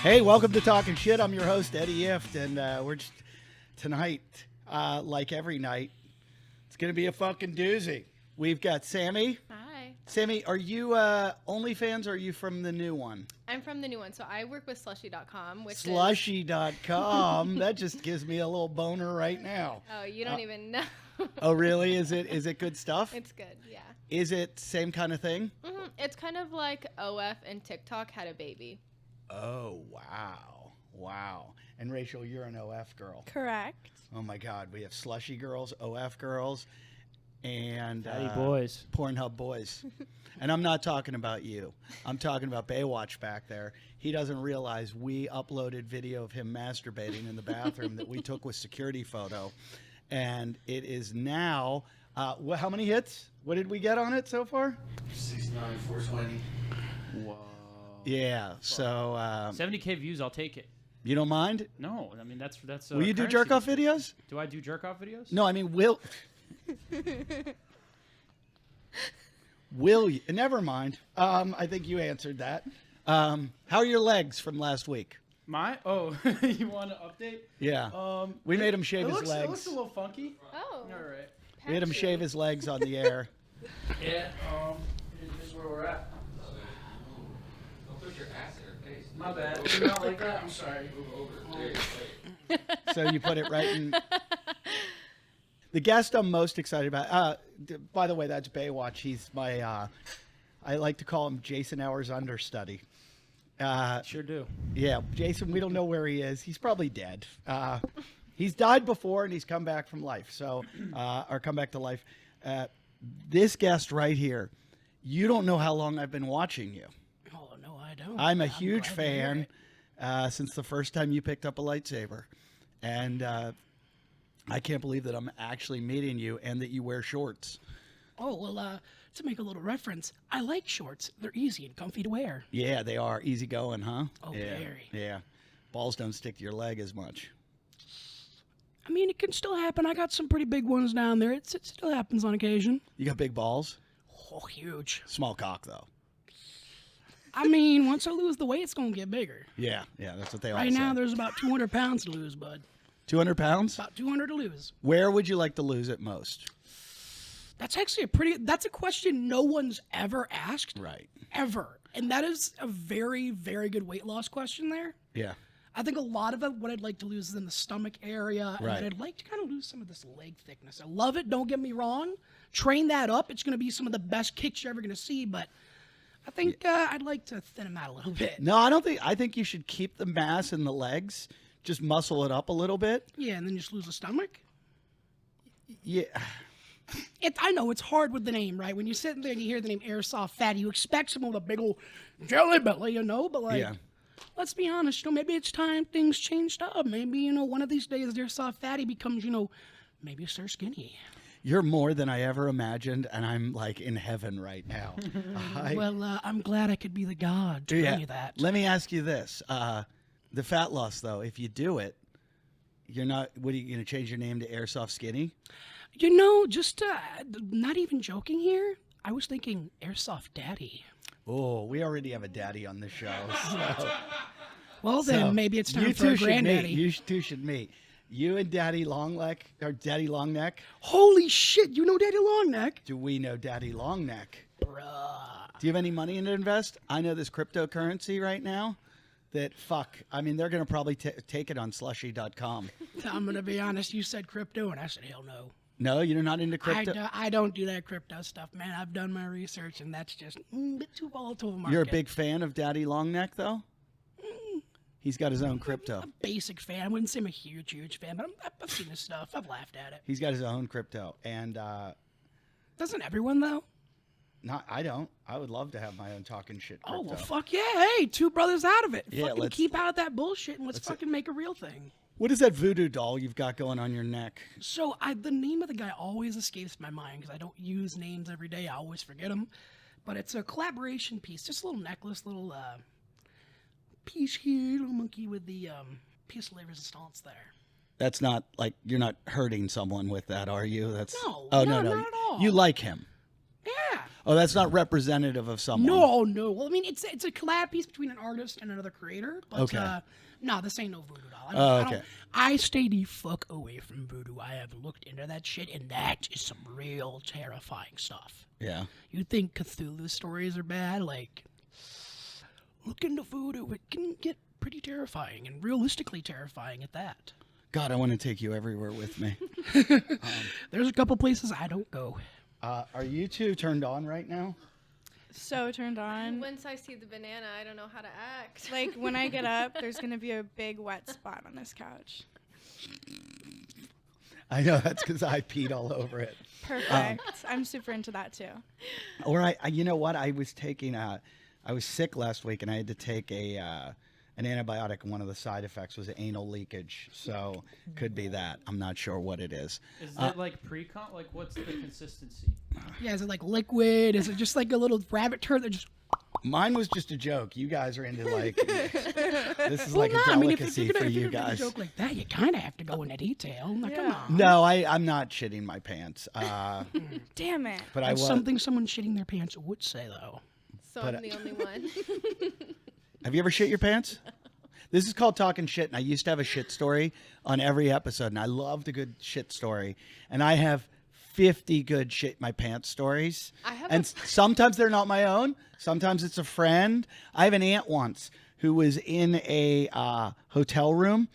Hey, welcome to Talkin Shit. I'm your host, Eddie Ifft, and we're just tonight, like every night, it's going to be a fucking doozy. We've got Sammie. Hi. Sammie, are you OnlyFans or are you from the new one? I'm from the new one, so I work with Slushy.com, which Slushy.com. That just gives me a little boner right now. Oh, you don't even know. Oh, really? Is it good stuff? It's good, yeah. Is it same kind of thing? Mm-hmm. It's kind of like OF and TikTok had a baby. Oh, wow. Wow. And Rachel, you're an OF girl. Correct. Oh, my God. We have slushy girls, OF girls, and Daddy boys. Pornhub boys. And I'm not talking about you. I'm talking about Baywatch back there. He doesn't realize we uploaded video of him masturbating in the bathroom that we took with security photo. And it is now, how many hits? What did we get on it so far? 69, 420. Whoa. Yeah, so 70K views, I'll take it. you don't mind? No, I mean that's. Will you do currency. jerk off videos? Do I do jerk off videos? No, I mean will you? Never mind. I think you answered that. How are your legs from last week? My you want to update? Yeah. We made him shave his It legs. looks a little funky. Oh. All right. We made him shave his legs on the air. Yeah. Here's where we're at. Don't put your ass in her face. My bad. You're not like that. I'm sorry. Move over. There you go. So you put it right in. The guest I'm most excited about. By the way, that's Baywatch. He's my. I like to call him Jason Hour's understudy. Sure do. Yeah, Jason. We don't know where he is. He's probably dead. He's died before and he's come back from life. So, or come back to life. This guest right here. You don't know how long I've been watching you. Oh, no, I don't. I'm a I'm huge glad to hear fan since the first time you picked up a lightsaber. And I can't believe that I'm actually meeting you and that you wear shorts. Oh, well, to make a little reference, I like shorts. They're easy and comfy to wear. Yeah, they are. Easy going, huh? Oh, yeah. very. Yeah. Balls don't stick to your leg as much. I mean, it can still happen. I got some pretty big ones down there. It still happens on occasion. You got big balls? Oh, huge. Small cock, though. I mean, once I lose the weight, it's going to get bigger. Yeah, that's what they all Right say. now, there's about 200 pounds to lose, bud. 200 pounds? About 200 to lose. Where would you like to lose it most? That's actually that's a question no one's ever asked. Right. Ever. And that is a very, very good weight loss question there. Yeah. I think a lot of it, what I'd like to lose is in the stomach area. Right. And I'd like to kind of lose some of this leg thickness. I love it, don't get me wrong. Train that up. It's going to be some of the best kicks you're ever going to see. But I think I'd like to thin them out a little bit. No, I think you should keep the mass in the legs. Just muscle it up a little bit. Yeah, and then just lose the stomach. Yeah. I know it's hard with the name, right? When you're sitting there and you hear the name Airsoft Fatty, you expect someone with a big old jelly belly, you know? But, like, Yeah. let's be honest, maybe it's time things changed up. Maybe, one of these days Airsoft Fatty becomes, maybe Sir Skinny. You're more than I ever imagined, and I'm, like, in heaven right now. Well, I'm glad I could be the god to bring you that. Let me ask you this. The fat loss, though, if you do it, you're not, what are you going to change your name to Airsoft Skinny? Just not even joking here. I was thinking Airsoft Daddy. Oh, we already have a daddy on the show. So, Well, then maybe it's time for a granddaddy. You two should meet. You and Daddy Longneck, or Daddy Longneck. Holy shit, you know Daddy Longneck? Do we know Daddy Longneck? Bruh. Do you have any money to invest? I know this cryptocurrency right now that, they're going to probably take it on slushy.com. I'm going to be honest, you said crypto, and I said, hell no. No, you're not into crypto? I don't do that crypto stuff, man. I've done my research, and that's just a bit too volatile of a market. You're a big fan of Daddy Longneck, though? He's got his own crypto. I'm a basic fan. I wouldn't say I'm a huge fan, but I've seen his stuff. I've laughed at it. He's got his own crypto. And Doesn't everyone, though? I don't. I would love to have my own Talkin Shit crypto. Oh, well, fuck yeah. Hey, two brothers out of it. Yeah, fucking let's keep out of that bullshit, and let's fucking make a real thing. What is that voodoo doll you've got going on your neck? So the name of the guy always escapes my mind because I don't use names every day. I always forget them. But it's a collaboration piece, just a little necklace, little piece here, little monkey with the piece of resistance there. That's not like you're not hurting someone with that, are you? That's No, Oh no, no, not at all. You like him. Yeah. Oh, that's not representative of someone. No. Well, I mean, it's a collab piece between an artist and another creator. But, Okay. no, this ain't no voodoo doll. Okay. I stay the fuck away from voodoo. I have looked into that shit, and that is some real terrifying stuff. Yeah. You think Cthulhu stories are bad? Like, look into voodoo. It can get pretty terrifying and realistically terrifying at that. God, I want to take you everywhere with me. There's a couple places I don't go. Are you two turned on right now? So turned on. Once I see the banana, I don't know how to act. Like when I get up, there's gonna be a big wet spot on this couch. I know, that's because I peed all over it. Perfect. I'm super into that too. Or you know what? I was sick last week and I had to take an antibiotic, and one of the side effects was anal leakage. So could be that. I'm not sure what it is. Is it like pre-con? Like, what's the consistency? Yeah, is it like liquid? Is it just like a little rabbit turd that just... Mine was just a joke. You guys are into like, this is like a I mean, if delicacy you're gonna, for if you you're gonna guys. joke like that, you kind of have to go into detail. Like, come Yeah. on. No, I'm not shitting my pants. Damn it. But I That's was. something someone shitting their pants would say, though. So But, I'm the only one. Have you ever shit your pants? This is called Talkin Shit, and I used to have a shit story on every episode, and I loved a good shit story. And I have 50 good shit my pants stories. And sometimes they're not my own. Sometimes it's a friend. I have an aunt once who was in a hotel room,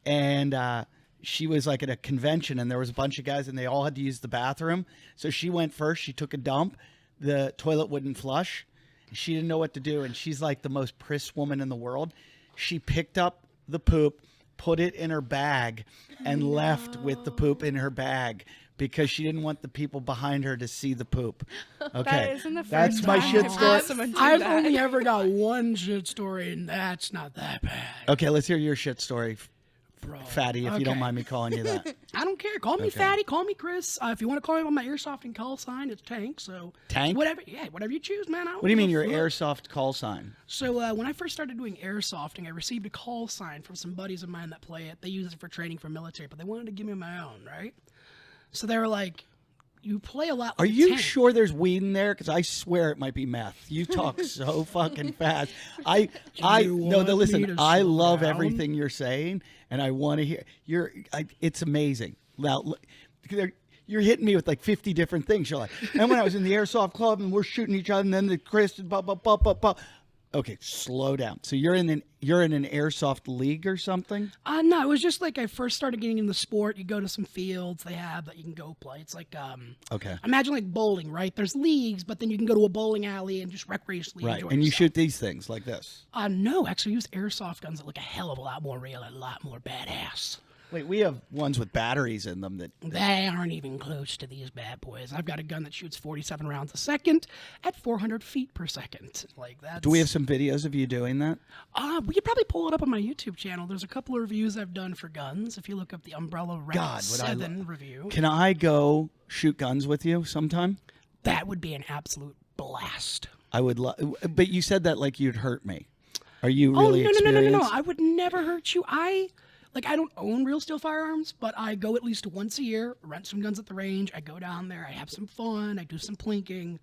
and she was like at a convention, and there was a bunch of guys, and they all had to use the bathroom. So she went first. She took a dump. The toilet wouldn't flush. She didn't know what to do, and she's like the most pissed woman in the world. She picked up the poop, put it in her bag, and left with the poop in her bag because she didn't want the people behind her to see the poop. Okay, That isn't the that's first my time shit I've story. heard someone do I've that. only ever got one shit story, and that's not that bad. Okay, let's hear your shit story, Bro. Fatty, if you don't Okay. mind me calling you that. I don't care. Call me Fatty. Call me Chris. If you want to call me by my Airsofting call sign, it's Tank. So Tank? whatever. Yeah, whatever you choose, man. What do you mean your Airsoft call sign? So when I first started doing Airsofting, I received a call sign from some buddies of mine that play it. They use it for training for military, but they wanted to give me my own, right? So they were like, "You play a lot." Are like you Tank." sure there's weed in there? Because I swear it might be meth. You talk so fucking fast. You want me Listen. to I slow love down? everything you're saying, and I want to hear. It's amazing. Now, you're hitting me with like 50 different things. You're like, and when I was in the airsoft club, and we're shooting each other, and then the Chris, blah blah blah blah blah. Okay, slow down. So you're in an airsoft league or something? No, it was just like I first started getting in the sport. You go to some fields they have that you can go play. It's like Okay. imagine like bowling, right? There's leagues, but then you can go to a bowling alley and just recreationally Right, enjoy and you yourself. shoot these things like this. No, actually, I use airsoft guns that look a hell of a lot more real and a lot more badass. Wait, we have ones with batteries in them that. They aren't even close to these bad boys. I've got a gun that shoots 47 rounds a second at 400 feet per second. Like that. Do we have some videos of you doing that? We could probably pull it up on my YouTube channel. There's a couple of reviews I've done for guns. If you look up the Umbrella Red God, would I 7 review, Can I go shoot guns with you sometime? that would be an absolute blast. I would love, but you said that like you'd hurt me. Are you Oh, really no. experienced? I would never hurt you. I don't own real steel firearms, but I go at least once a year, rent some guns at the range. I go down there, I have some fun, I do some plinking.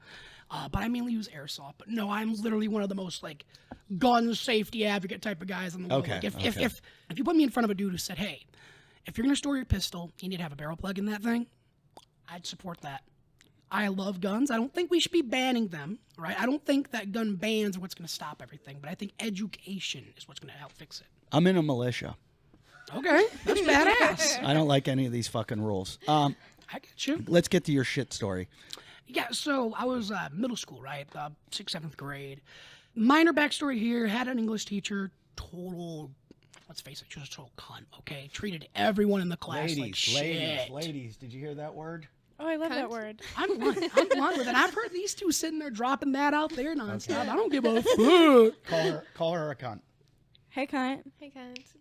But I mainly use airsoft. But no, I'm literally one of the most like gun safety advocate type of guys in the world. Okay, Like, if okay. you put me in front of a dude who said, "Hey, if you're gonna store your pistol, you need to have a barrel plug in that thing," I'd support that. I love guns. I don't think we should be banning them, right? I don't think that gun bans are what's going to stop everything, but I think education is what's going to help fix it. I'm in a militia. Okay, that's badass. I don't like any of these fucking rules. I get you. Let's get to your shit story. Yeah, so I was middle school, right? 6th, 7th grade. Minor backstory here. Had an English teacher. Total, let's face it, she was a total cunt, okay? Treated everyone in the class like shit. Ladies, did you hear that word? Oh, I love that Cunt. word. I'm blunt with it. I've heard these two sitting there dropping that out there nonstop. I don't give a fuck. Call her a cunt. Hey, cunt. Hey, guys.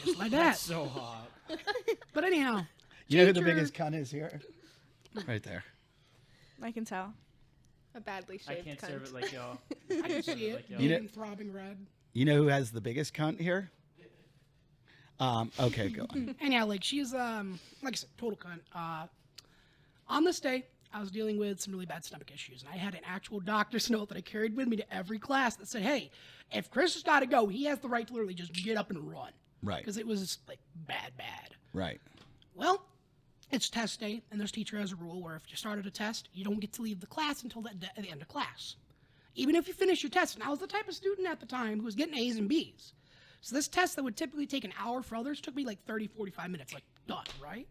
Just like that. So hot. But anyhow. You know who the teacher- biggest cunt is here? Right there. I can tell. A badly I shaved can't cunt. serve it like y'all. I can see it. You know- Being throbbing red. You know who has the biggest cunt here? Okay, go on. Anyhow, like she's like I said, total cunt. On this day, I was dealing with some really bad stomach issues, and I had an actual doctor's note that I carried with me to every class that said, hey, if Chris has got to go, he has the right to literally just get up and run. Right. Because it was, like, bad. Right. Well, it's test day, and this teacher has a rule where if you started a test, you don't get to leave the class until the end of class. Even if you finish your test. And I was the type of student at the time who was getting A's and B's. So this test that would typically take an hour for others took me like 30, 45 minutes, like done, right?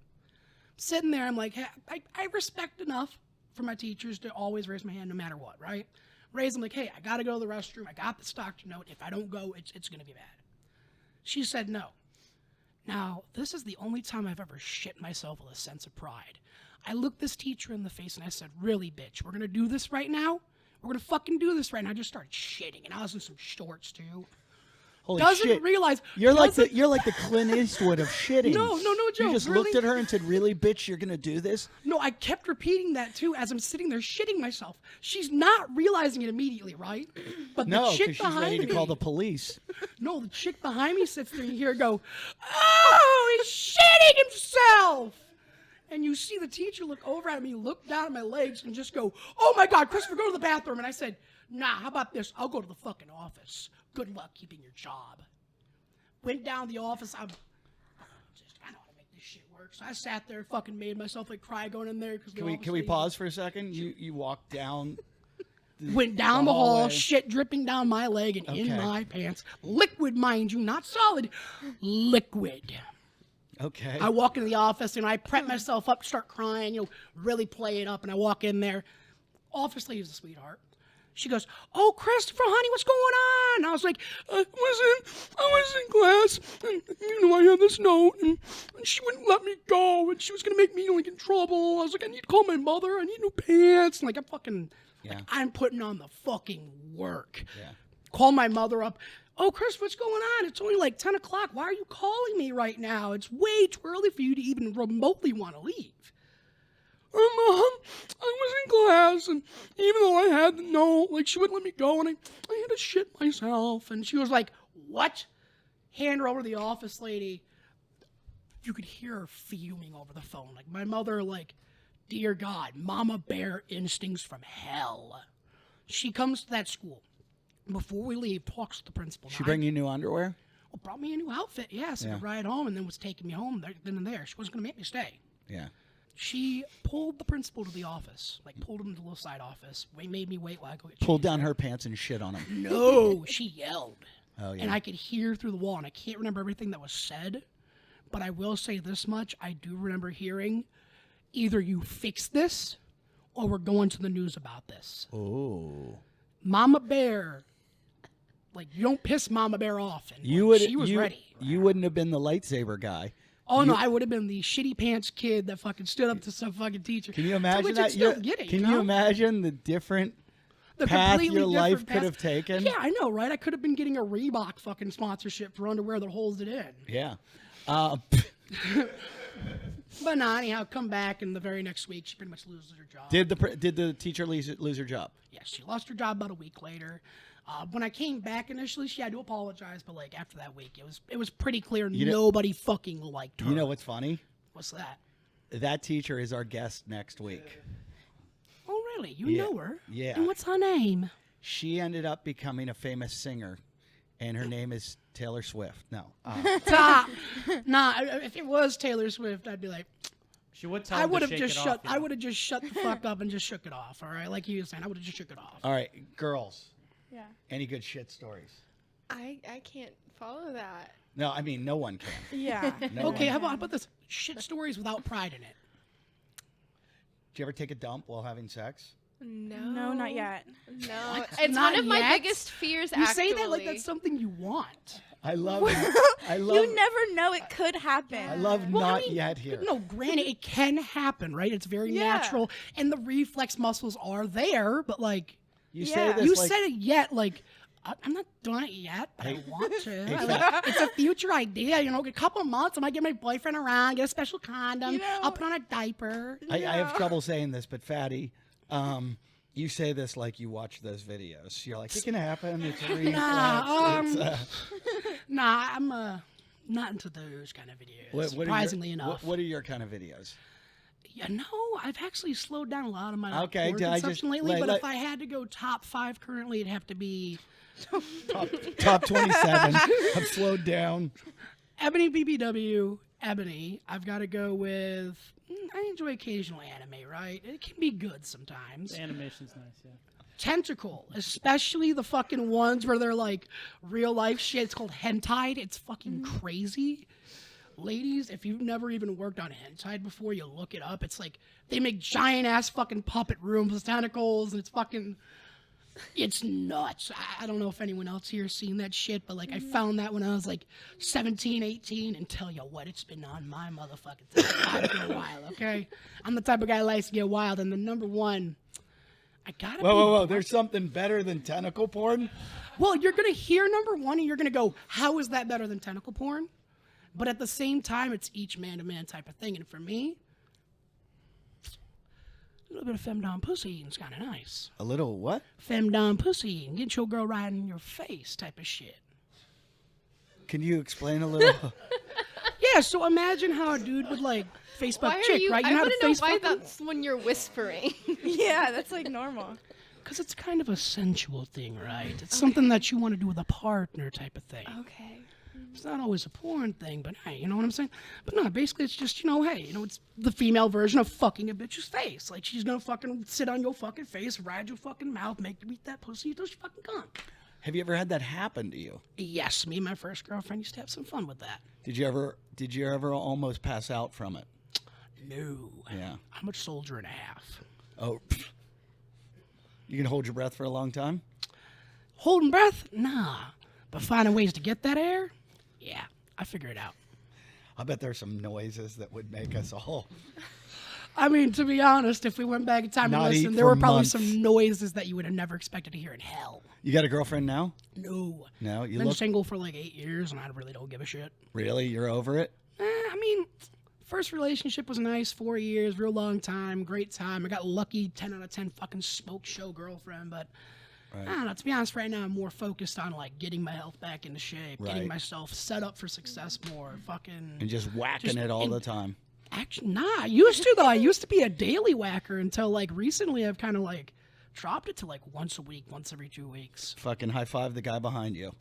Sitting there, I'm like, hey, I respect enough for my teachers to always raise my hand no matter what, right? Raise them like, hey, I got to go to the restroom. I got this doctor note. If I don't go, it's going to be bad. She said no. Now, this is the only time I've ever shit myself with a sense of pride. I looked this teacher in the face and I said, really, bitch, we're going to do this right now? We're going to fucking do this right now. I just started shitting, and I was in some shorts, too. Holy doesn't shit. realize You're like the Clint Eastwood of shitting. No, Joe. You just really? looked at her and said, really, bitch, you're going to do this? No, I kept repeating that, too, as I'm sitting there shitting myself. She's not realizing it immediately, right? But No, the chick because she's behind ready to me, call the police. No, the chick behind me sits there and you hear her go, oh, he's shitting himself. And you see the teacher look over at me, look down at my legs, and just go, oh, my God, Christopher, go to the bathroom. And I said, nah, how about this? I'll go to the fucking office. Good luck keeping your job. Went down to the office. I know how to make this shit work. So I sat there, fucking made myself like cry going in there. Can we pause for a second? You walked down. Went down the hall, hallway. shit dripping down my leg and in Okay. my pants. Liquid, mind you, not solid. Liquid. Okay. I walk into the office and I prep myself up, start crying, really play it up, and I walk in there. Office lady's a sweetheart. She goes, oh, Christopher, honey, what's going on? And I was like, I was in class, and I had this note, and she wouldn't let me go, and she was gonna make me in trouble. I was like, I need to call my mother. I need new pants. And I'm putting on the fucking work. Yeah. Call my mother up. Oh, Chris, what's going on? It's only like 10 o'clock. Why are you calling me right now? It's way too early for you to even remotely want to leave. Mom, I was in class, and even though I had the note, she wouldn't let me go, and I had to shit myself. And she was like, what? Hand her over to the office lady. You could hear her fuming over the phone. My mother, dear God, mama bear instincts from hell. She comes to that school. Before we leave, talks to the principal. She bring you new underwear? Well, brought me a new outfit, yes. Yeah. And a ride home, and then was taking me home then and there. She wasn't going to make me stay. Yeah. She pulled the principal to the office, pulled him to the little side office. Made me wait while I go get Pulled down her pants and shit on him. No, she yelled. Oh, yeah. And I could hear through the wall, and I can't remember everything that was said, but I will say this much. I do remember hearing, either you fix this, or we're going to the news about this. Oh. Mama Bear, you don't piss Mama Bear off. And she was ready. You wouldn't have been the lightsaber guy. Oh, no, I would have been the shitty pants kid that fucking stood up to some fucking teacher. Can you imagine that? Can you imagine the different path your life could have taken? Yeah, I know, right? I could have been getting a Reebok fucking sponsorship for underwear that holds it in. Yeah. But no, anyhow, come back, and the very next week, she pretty much loses her job. Did the teacher lose her job? Yes, she lost her job about a week later. When I came back initially, she had to apologize, but after that week, it was pretty clear nobody fucking liked her. You know what's funny? What's that? That teacher is our guest next week. Oh, really? You know her? Yeah. And what's her name? She ended up becoming a famous singer, and her name is Taylor Swift. No. Stop. Nah, if it was Taylor Swift, I'd be like, she would tell I him would to have shake just it shut. off, I would have just shut the fuck up and just shook it off. All right, like you were saying, I would have just shook it off. All right, girls. Yeah. Any good shit stories? I can't follow that. No, I mean no one can. Yeah. No Okay, one. how about this? Shit stories without pride in it. Did you ever take a dump while having sex? No, not yet. No, What? it's Not one of my yet? biggest fears. You actually, say that like that's something you want. I love it. You never know, it could happen. I love Well, not I mean, yet here. No, granted, it can happen, right? It's very Yeah. natural, and the reflex muscles are there, but You Yeah. say this you like said it yet, I'm not doing it yet, but I want to. Hey, It's a future idea, a couple of months, I might get my boyfriend around, get a special condom, I'll put on a diaper. I have trouble saying this, but Fatty, you say this like you watch those videos. You're like, it can happen. It's a reflex. Nah, I'm not into those kind of videos. Surprisingly enough. What are your kind of videos? Yeah, no, I've actually slowed down a lot of my Okay, porn I just- consumption lately. let- But if I had to go top 5 currently, it'd have to be Top 27. I've slowed down. Ebony BBW. Ebony. I've got to go with. I enjoy occasional anime, right? It can be good sometimes. The animation's nice, yeah. Tentacle, especially the fucking ones where they're like real life shit. It's called hentai. It's fucking crazy. Ladies, if you've never even worked on hentai before, you look it up. It's like they make giant ass fucking puppet rooms with tentacles, and it's nuts. I don't know if anyone else here has seen that shit, but like I found that when I was like 17, 18, and tell you what, it's been on my motherfucking time for a while, okay? I'm the type of guy that likes to get wild, and the number one, I gotta Whoa. There's something better than tentacle porn? Well, you're gonna hear number one, and you're gonna go, how is that better than tentacle porn? But at the same time, it's each man-to-man type of thing, and for me, a little bit of femdom pussy eating's kind of nice. A little what? Femdom pussy eating, get your girl right in your face type of shit. Can you explain a little? Yeah, so imagine how a dude would like Facebook Why are chick, you? right? I know how want to to know face why fuck 'em? that's when you're whispering. Yeah, that's like normal. Because it's kind of a sensual thing, right? It's something that you want to do with a partner type of thing. Okay. It's not always a porn thing, but hey, you know what I'm saying? But no, basically it's just, hey, it's the female version of fucking a bitch's face. Like, she's gonna fucking sit on your fucking face, ride your fucking mouth, make you eat that pussy until she fucking come. Have you ever had that happen to you? Yes, me and my first girlfriend used to have some fun with that. Did you ever almost pass out from it? No. Yeah. I'm a soldier and a half. Oh. You can hold your breath for a long time? Holding breath? Nah. But finding ways to get that air? Yeah, I figure it out. I bet there's some noises that would make us all. I mean, to be honest, if we went back in time and Not eat listened, there for were probably months. some noises that you would have never expected to hear in hell. You got a girlfriend now? No. No, you Been look single for like 8 years, and I really don't give a shit. really. You're over it. I mean, first relationship was nice, 4 years, real long time, great time. I got lucky, 10 out of 10 fucking smoke show girlfriend, but Right. I don't know. To be honest, right now I'm more focused on like getting my health back into shape, Right. getting myself set up for success more, fucking. And just whacking it all the time. Actually, nah, I used to though. I used to be a daily whacker until like recently I've kind of like dropped it to like once a week, once every 2 weeks. Fucking high five the guy behind you.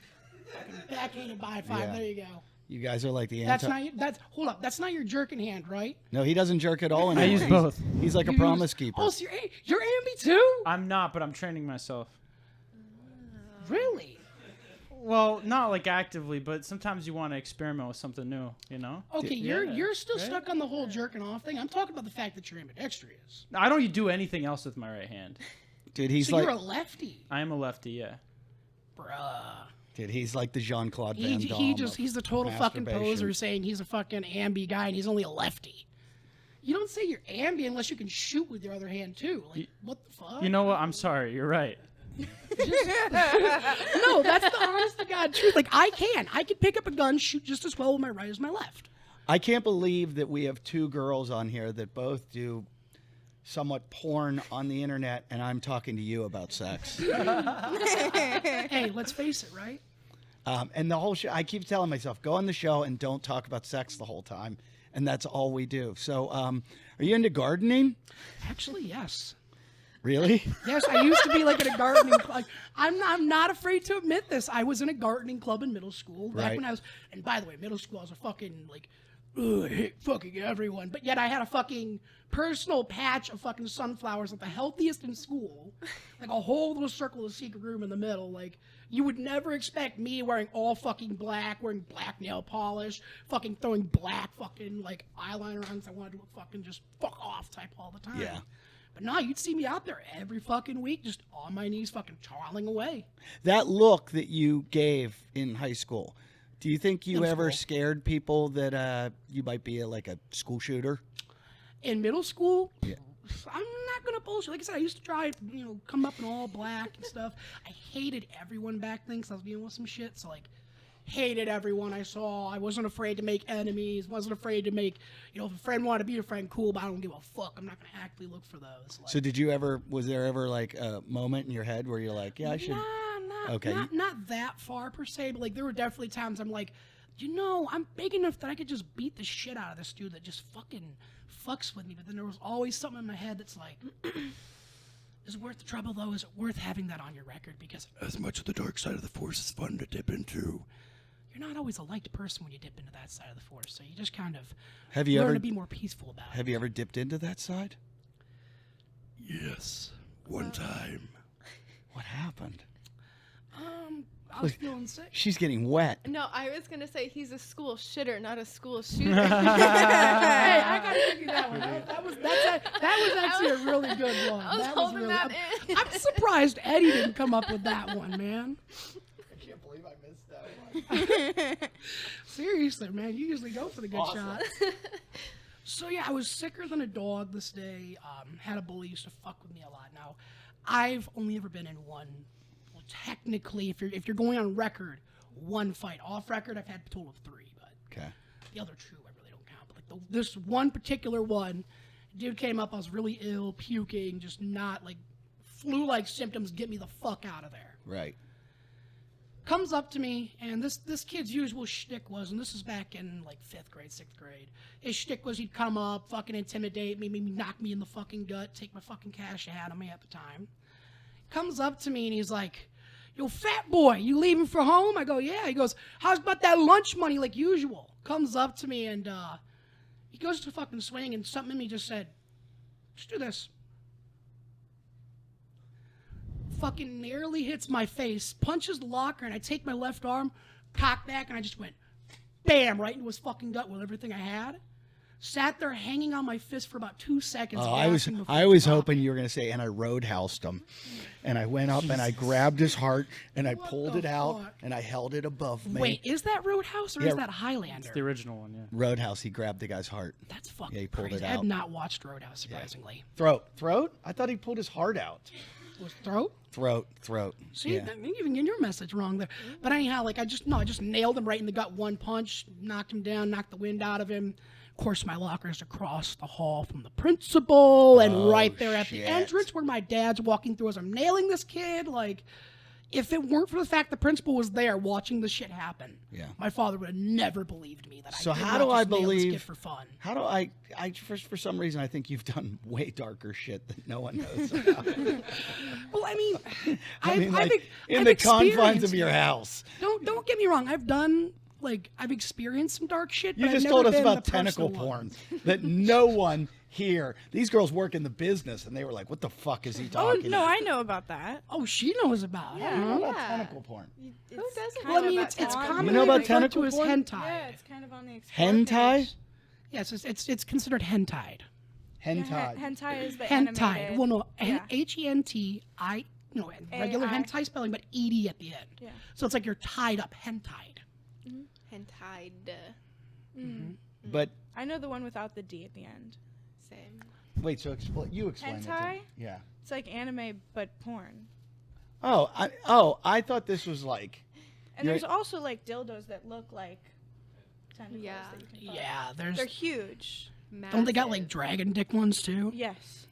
Backhanded by 5. Yeah. There you go. You guys are like the That's not hold up. That's not your jerking hand, right? No, he doesn't jerk at all anymore. I use He's- both. He's like a You promise use- keeper. Oh, so you're ambi too? I'm not, but I'm training myself. Really? Well, not like actively, but sometimes you want to experiment with something new, you know? Okay, Yeah, you're still right? stuck on the whole jerking off thing. I'm talking about the fact that you're ambidextrous. I don't do anything else with my right hand. Dude, he's So like you're a lefty, I am a lefty, yeah. bruh. he's like the Jean-Claude Van Damme. He's the total fucking masturbation. poser saying he's a fucking ambi guy and he's only a lefty. You don't say you're ambi unless you can shoot with your other hand too. Like, what the fuck? You know what? I'm sorry. You're right. No, that's the honest to God truth. Like, I can pick up a gun, shoot just as well with my right as my left. I can't believe that we have 2 girls on here that both do somewhat porn on the internet, and I'm talking to you about sex. Hey, let's face it, right? And the whole show, I keep telling myself, go on the show and don't talk about sex the whole time. And that's all we do. So, are you into gardening? Actually, yes. Really? Yes, I used to be like in a gardening club. I'm not afraid to admit this. I was in a gardening club in middle school back Right. when I was. And by the way, middle school I was a fucking like, ugh, I hate fucking everyone. But yet I had a fucking personal patch of fucking sunflowers, like the healthiest in school, like a whole little circle of secret room in the middle. Like you would never expect me wearing all fucking black, wearing black nail polish, fucking throwing black fucking like eyeliner on because I wanted to look fucking just fuck off type all the time. Yeah. But no, you'd see me out there every fucking week, just on my knees, fucking toiling away. That look that you gave in high school, do you think you Middle ever school. scared people that you might be like a school shooter? In middle school, Yeah. I'm not gonna bullshit. Like I said, I used to try, come up in all black and stuff. I hated everyone back then because I was dealing with some shit. So like, hated everyone I saw. I wasn't afraid to make enemies. Wasn't afraid to make, if a friend wanted to be a friend, cool. But I don't give a fuck. I'm not gonna actively look for those. Like, So was there ever like a moment in your head where you're like, yeah, I should? Nah, Okay. Not that far per se, but like there were definitely times I'm like, I'm big enough that I could just beat the shit out of this dude that just fucking fucks with me. But then there was always something in my head that's like, is it worth the trouble though? Is it worth having that on your record? Because as much of the dark side of the Force is fun to dip into, you're not always a liked person when you dip into that side of the Force. So you just kind of learn to be more peaceful about it. Have you ever dipped into that side? Yes, one time. What happened? I was feeling sick. She's getting wet. No, I was gonna say he's a school shitter, not a school shooter. Hey, I gotta give you that one. That was actually a really good one. I was holding that in. I'm surprised Eddie didn't come up with that one, man. I can't believe I missed that one. Seriously, man, you usually go for the good shots. So yeah, I was sicker than a dog this day. Had a bully used to fuck with me a lot. Now, I've only ever been in one. Well, technically, if you're going on record, one fight. Off record, I've had a total of 3. But Okay. the other 2, I really don't count. But like this one particular one, dude came up. I was really ill, puking, just not like flu-like symptoms. Get me the fuck out of there. Right. Comes up to me, and this kid's usual shtick was, and this is back in like 5th grade, 6th grade. His shtick was he'd come up, fucking intimidate me, maybe knock me in the fucking gut, take my fucking cash I had on me at the time. Comes up to me and he's like, "Yo, fat boy, you leaving for home?" I go, "Yeah." He goes, "How's about that lunch money like usual?" Comes up to me and he goes to fucking swing, and something in me just said, "Just do this." Fucking nearly hits my face, punches the locker, and I take my left arm, cock back, and I just went bam right into his fucking gut with everything I had. Sat there hanging on my fist for about 2 seconds. Oh, I was hoping you were going to say, and I roadhoused him. And I went up and I grabbed his heart and I pulled it out and I held it above me. Wait, is that Roadhouse or is that Highlander? It's the original one, yeah. Roadhouse, he grabbed the guy's heart. That's fucking he pulled crazy. it I have out. not watched Roadhouse, surprisingly. Throat? I thought he pulled his heart out. Was throat? Throat. See, Yeah. you even get your message wrong there. But anyhow, like I just nailed him right in the gut, one punch, knocked him down, knocked the wind out of him. Of course, my locker is across the hall from the principal, and right there at the entrance where my dad's walking through as I'm nailing this kid. Like, if it weren't for the fact the principal was there watching the shit happen, my father would have never believed me that I did how not do I just nail this believe kid for fun. How do I for some reason I think you've done way darker shit that no one knows about. Well, I mean, in I've the confines experienced of your it. house. Don't get me wrong. I've experienced some dark shit. You but just I've told never us been about the tentacle personal porn one. that no one here. These girls work in the business, and they were like, "What the fuck is he Oh, talking?" no, about? I know about that. Oh, she knows about it. Huh? What about tentacle porn? Who doesn't Well, I know mean, about it's that? commonly You know about referred tentacle to as porn? hentai. Yeah, it's kind of on the explore Hentai? page. Yes, it's considered hentai. Hentai. Yeah, hentai is the Hentai. animated. Well, no, Yeah. H-E-N-T-I. No, regular A-I. hentai spelling, but E-D at the end. Yeah. So it's like you're tied up, hentied. Hentai. But I know the one without the D at the end. Same. wait, so you explain it. to Hentai? me. Yeah. It's like anime but porn. I thought this was like. And there's also like dildos that look like tentacles Yeah. that you can fuck. Yeah, They're huge. don't they got like Massive. dragon dick ones too? Yes.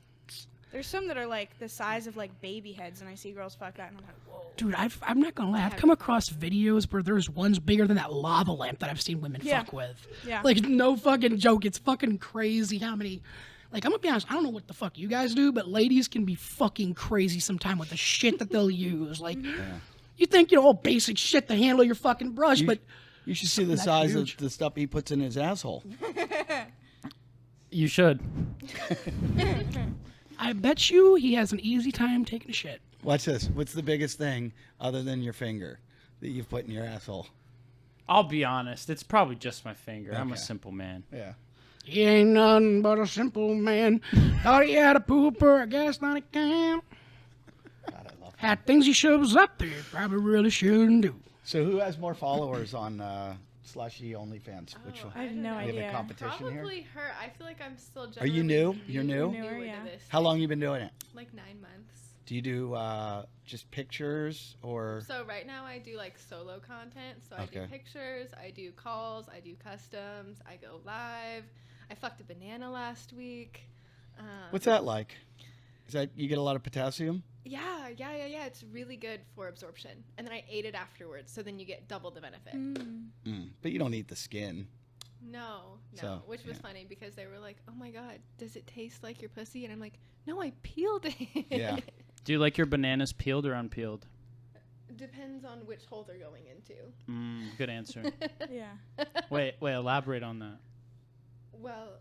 There's some that are like the size of like baby heads, and I see girls fuck that, and I'm like, whoa. Dude, I'm not gonna lie. I've come across videos where there's ones bigger than that lava lamp that I've seen women fuck with. Yeah. Like, no fucking joke. It's fucking crazy how many. Like, I'm gonna be honest. I don't know what the fuck you guys do, but ladies can be fucking crazy sometime with the shit that they'll use. Like, you think all basic shit to handle your fucking brush, but You should see the size of the stuff he puts in his asshole. You should. I bet you he has an easy time taking a shit. Watch this. What's the biggest thing other than your finger that you've put in your asshole? I'll be honest. It's probably just my finger. I'm a Okay. simple man. Yeah. He ain't nothing but a simple man. Thought he had a pooper, I guess not he can. God, I love Had things he shows up there, probably really shouldn't do. So who has more followers on Slushy OnlyFans? Which one? I have no We have idea. a competition here. Probably her. I feel like I'm still. Are you new? You're new? Newer, to yeah. this. How long you been doing it? Like 9 months. Do you do just pictures or? So right now I do like solo content. So I do Okay. pictures, I do calls, I do customs, I go live. I fucked a banana last week. What's that like? Is that you get a lot of potassium? Yeah. It's really good for absorption. And then I ate it afterwards, so then you get double the benefit. But you don't eat the skin. No, So, which was yeah. funny because they were like, "Oh my god, does it taste like your pussy?" And I'm like, "No, I peeled it." Yeah. Do you like your bananas peeled or unpeeled? Depends on which hole they're going into. Good answer. Yeah. wait, elaborate on that. Well,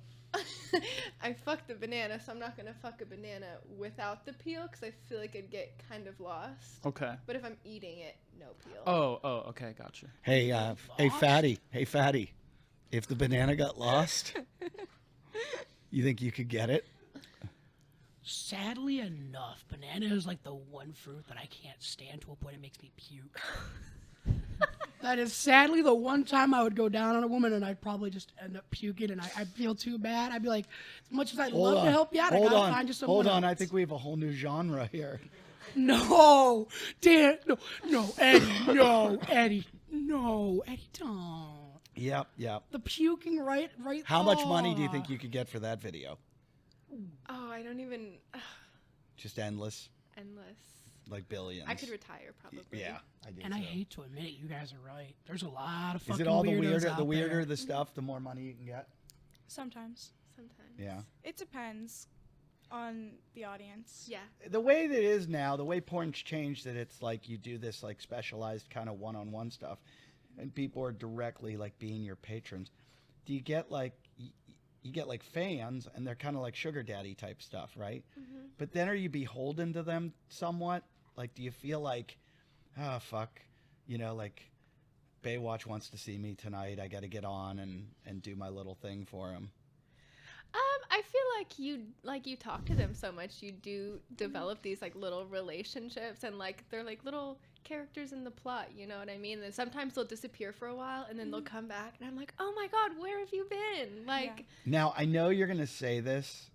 I fucked the banana, so I'm not gonna fuck a banana without the peel because I feel like it'd get kind of lost. Okay. But if I'm eating it, no peel. Oh, okay, gotcha. Hey, Fatty. If the banana got lost, you think you could get it? Sadly enough, banana is like the one fruit that I can't stand to a point it makes me puke. That is sadly the one time I would go down on a woman and I'd probably just end up puking and I'd feel too bad. I'd be like, as much as I'd love to help you out, I gotta find you someone Hold on. else. I think we have a whole new genre here. No, Dan, no, Eddie, don't. Yep. The puking right. How much money do you think you could get for that video? Oh, I don't even. Just endless, Endless. like billions. I could retire probably. Yeah, I do. And I hate to admit it, you guys are right. There's a lot of fucking Is it all the weirdos weirder? out The weirder there. the stuff, the more money you can get. Sometimes. Sometimes. Yeah. It depends on the audience. Yeah. The way that it is now, the way porn's changed, that it's like you do this like specialized kind of one-on-one stuff, and people are directly like being your patrons. Do you get like you get like fans, and they're kind of like sugar daddy type stuff, right? Mm-hmm. But then are you beholden to them somewhat? Like, do you feel like, oh fuck, like Baywatch wants to see me tonight, I got to get on and do my little thing for him? I feel like you talk to them so much, you do develop these like little relationships, and like they're like little characters in the plot, you know what I mean? And sometimes they'll disappear for a while and then they'll come back and I'm like, oh my god, where have you been? Like, Now I know you're gonna say this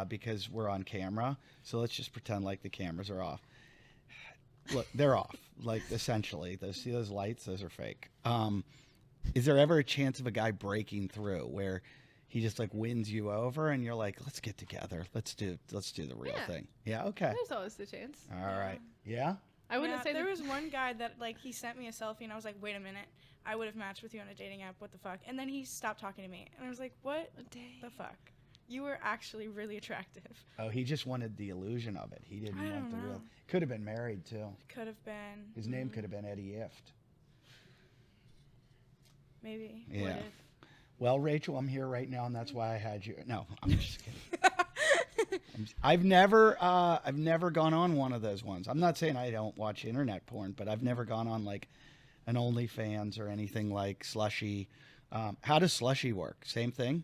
because we're on camera, so let's just pretend like the cameras are off. Look, they're off, like essentially. See those lights? Those are fake. Is there ever a chance of a guy breaking through where he just like wins you over and you're like, let's get together, let's do the real thing? Yeah, okay. there's always the chance. All right. Yeah? I wouldn't say there was one guy that like he sent me a selfie and I was like, wait a minute, I would have matched with you on a dating app. What the fuck? And then he stopped talking to me and I was like, what the fuck? You were actually really attractive. Oh, he just wanted the illusion of it. He didn't I want don't the real. know. Could have been married too. Could have been. His name could have been Eddie Ifft. Maybe. Yeah. What if? Well, Rachel, I'm here right now, and that's why I had you. No, I'm just kidding. I've never gone on one of those ones. I'm not saying I don't watch internet porn, but I've never gone on like an OnlyFans or anything like Slushy. How does Slushy work? Same thing?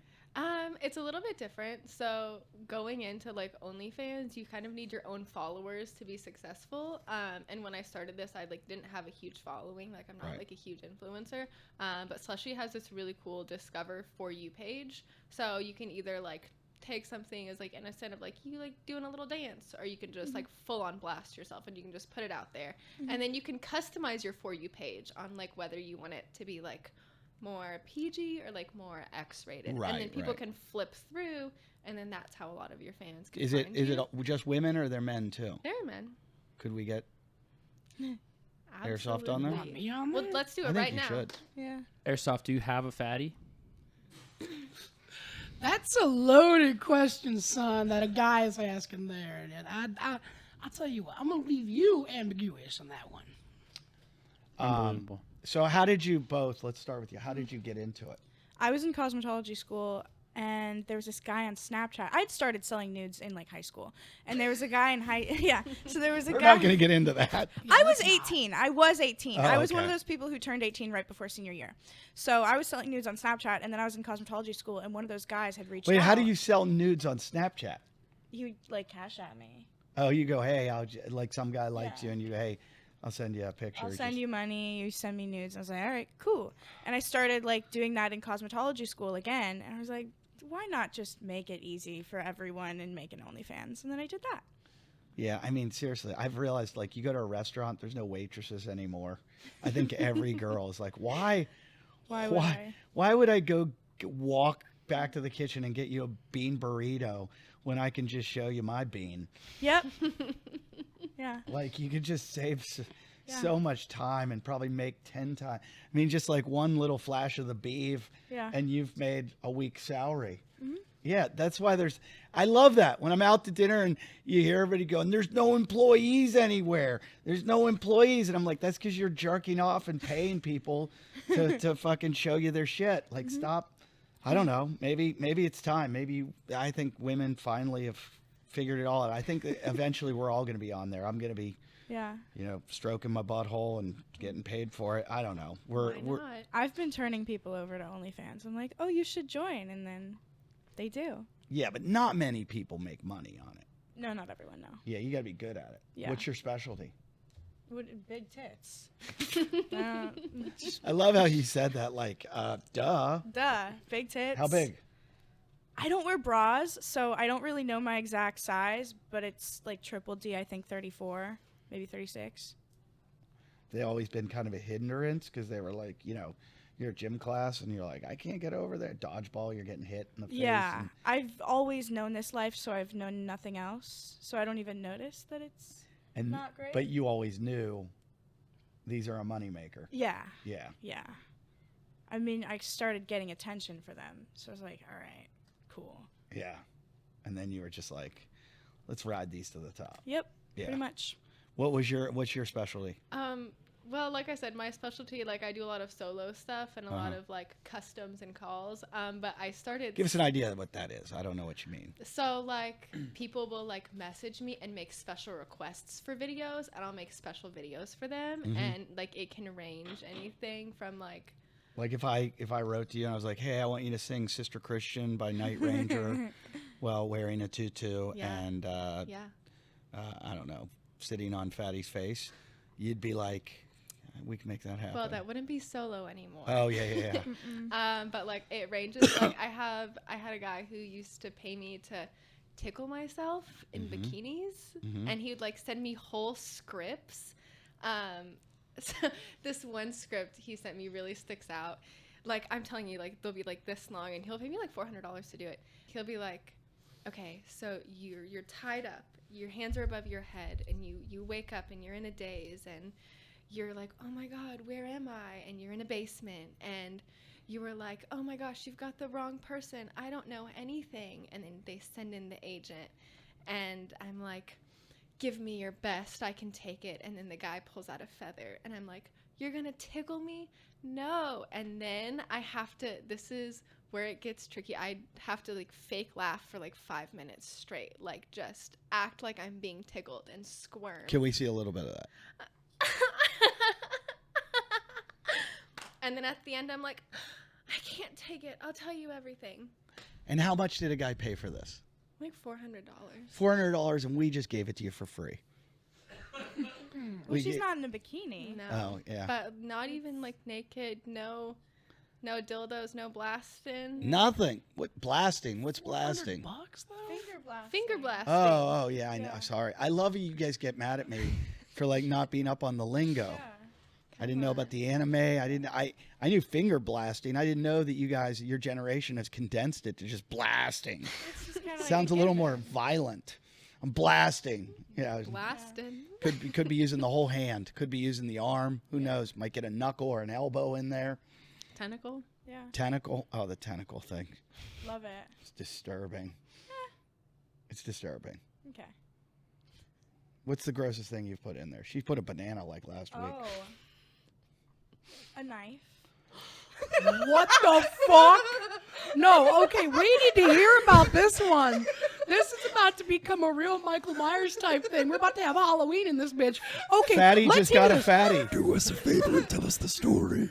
It's a little bit different. So going into like OnlyFans, you kind of need your own followers to be successful. And when I started this, I like didn't have a huge following. Like I'm not like a huge influencer. But Slushy has this really cool Discover For You page. So you can either like take something as like innocent of like you like doing a little dance, or you can just like full on blast yourself and you can just put it out there. And then you can customize your For You page on like whether you want it to be like more PG or like more X-rated, Right, and then people right. can flip through, and then that's how a lot of your fans can Is find it you. just women or are there men too? There are men. Could we get Airsoft on there? Absolutely. Me on Well, there? let's do I it think right you now. should. Yeah. Airsoft, do you have a fatty? That's a loaded question, son, that a guy is asking there. And I'll tell you what, I'm going to leave you ambiguous on that one. Unbelievable. So how did you both? Let's start with you. How did you get into it? I was in cosmetology school, and there was this guy on Snapchat. I'd started selling nudes in like high school, and there was a guy in So there was a We're guy. not going to get into that. I was 18. I was 18. Oh, I was one of okay. those people who turned 18 right before senior year. So I was selling nudes on Snapchat, and then I was in cosmetology school, and one of those guys had reached out. Wait, how do you sell nudes on Snapchat? He would like cash at me. Oh, you go, hey, like some guy likes Yeah. you, and you, hey, I'll send you a picture. I'll send you money. You send me nudes. I was like, all right, cool. And I started like doing that in cosmetology school again, and I was like, why not just make it easy for everyone and make an OnlyFans? And then I did that. Yeah, I mean, seriously, I've realized, like, you go to a restaurant, there's no waitresses anymore. I think every girl is like, why would I go walk back to the kitchen and get you a bean burrito when I can just show you my bean? Yep. Yeah. Like you could just save Yeah. so much time and probably make 10 times. I mean, just like one little flash of the beef, Yeah. and you've made a week's salary. Mhm. Yeah, that's why I love that. When I'm out to dinner and you hear everybody going, there's no employees anywhere. There's no employees. And I'm like, that's because you're jerking off and paying people to fucking show you their shit. Like, stop. I don't know. Maybe it's time. I think women finally have figured it all out. I think that eventually we're all going to be on there. I'm going to be, Yeah. stroking my butthole and getting paid for it. I don't know. Why not? I've been turning people over to OnlyFans. I'm like, oh, you should join. And then they do. Yeah, but not many people make money on it. No, not everyone, no. Yeah, you got to be good at it. Yeah. What's your specialty? Big tits. I love how you said that, like, duh. Duh. Big tits. How big? I don't wear bras, so I don't really know my exact size, but it's like triple D, I think 34, maybe 36. They always been kind of a hindrance because they were like, you're at gym class and you're like, I can't get over there. Dodgeball, you're getting hit in the face. Yeah. I've always known this life, so I've known nothing else. So I don't even notice that it's not great. But you always knew these are a moneymaker. Yeah. Yeah. Yeah. I mean, I started getting attention for them, so I was like, all right, cool. Yeah. And then you were just like, let's ride these to the top. Yep. Yeah. Pretty much. What's your specialty? Well, like I said, my specialty, like I do a lot of solo stuff and a lot of like customs and calls. But I started. Give us an idea of what that is. I don't know what you mean. So like people will like message me and make special requests for videos, and I'll make special videos for them. And like it can range anything from like. Like if I wrote to you and I was like, hey, I want you to sing Sister Christian by Night Ranger while wearing a tutu and I don't know, sitting on Fatty's face, you'd be like, we can make that happen. Well, that wouldn't be solo anymore. Oh yeah. But like it ranges. Like I had a guy who used to pay me to tickle myself in bikinis, and he'd like send me whole scripts. So this one script he sent me really sticks out. Like I'm telling you, like they'll be like this long, and he'll pay me like $400 to do it. He'll be like, okay, so you're tied up, your hands are above your head, and you wake up and you're in a daze, and you're like, oh my God, where am I? And you're in a basement, and you were like, oh my gosh, you've got the wrong person. I don't know anything. And then they send in the agent, and I'm like, give me your best, I can take it. And then the guy pulls out a feather, and I'm like, you're gonna tickle me? No. And then I have to, this is where it gets tricky, I have to like fake laugh for like 5 minutes straight, like just act like I'm being tickled and squirm. Can we see a little bit of that? And then at the end I'm like, I can't take it, I'll tell you everything. And how much did a guy pay for this? Like $400. $400, and we just gave it to you for free. Well, she's not in a bikini. No. Oh, yeah. But not even like naked, no dildos, no blasting. Nothing. What blasting? What's blasting? $100 though? Finger blasting. Oh, yeah, I know. Sorry. I love you guys get mad at me for like not being up on the lingo. Yeah. I didn't know about the anime. I knew finger blasting. I didn't know that you guys, your generation has condensed it to just blasting. It's just kind of Sounds a little more violent. I'm blasting. Yeah. Blasting. Could be using the whole hand. Could be using the arm. Who knows? Might get a knuckle or an elbow in there. Tentacle. Yeah. Tentacle. Oh, the tentacle thing. Love it. It's disturbing. It's disturbing. Okay. What's the grossest thing you've put in there? She put a banana like last week. Oh. A knife. What the fuck? No, okay, we need to hear about this one. This is about to become a real Michael Myers type thing. We're about to have Halloween in this bitch. Okay, Fatty let's just hear got a this. fatty. Do us a favor and tell us the story.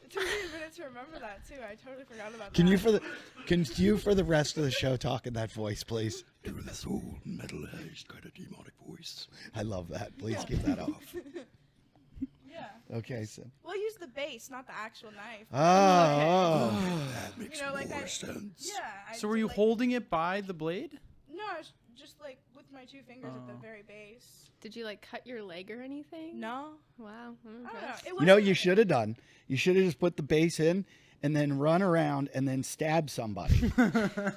It took me a minute to remember that too. I totally forgot about Can that. you for the rest of the show talk in that voice, please? Do this old metal-aged kind of demonic voice. I love that. Please keep that off. Yeah. Okay, so. We'll use the base, not the actual knife. Oh. That makes You know, like more I- sense. Yeah. I So were did, you like- holding it by the blade? No, I was just like with my two fingers at the very base. Did you like cut your leg or anything? No. Wow. I'm I don't know. impressed. It You know what wasn't- you should have done? You should have just put the base in and then run around and then stab somebody.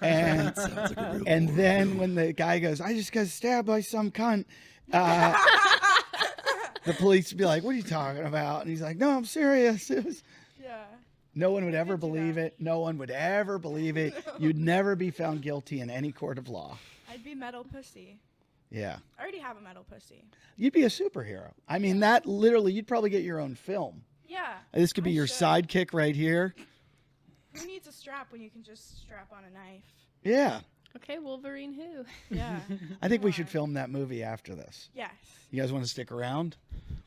and Sounds like a real and horror then film. when the guy goes, I just got stabbed by some cunt, The police would be like, what are you talking about? And he's like, no, I'm serious. It was... Yeah. No one would ever could do believe that. it. No one would ever believe it. You'd never be found guilty in any court of law. I'd be metal pussy. Yeah. I already have a metal pussy. You'd be a superhero. I mean, that literally, you'd probably get your own film. Yeah. This could be I your should. sidekick right here. Who needs a strap when you can just strap on a knife? Yeah. Okay, Wolverine who? Yeah. I think we Come should on. film that movie after this. Yes. You guys want to stick around?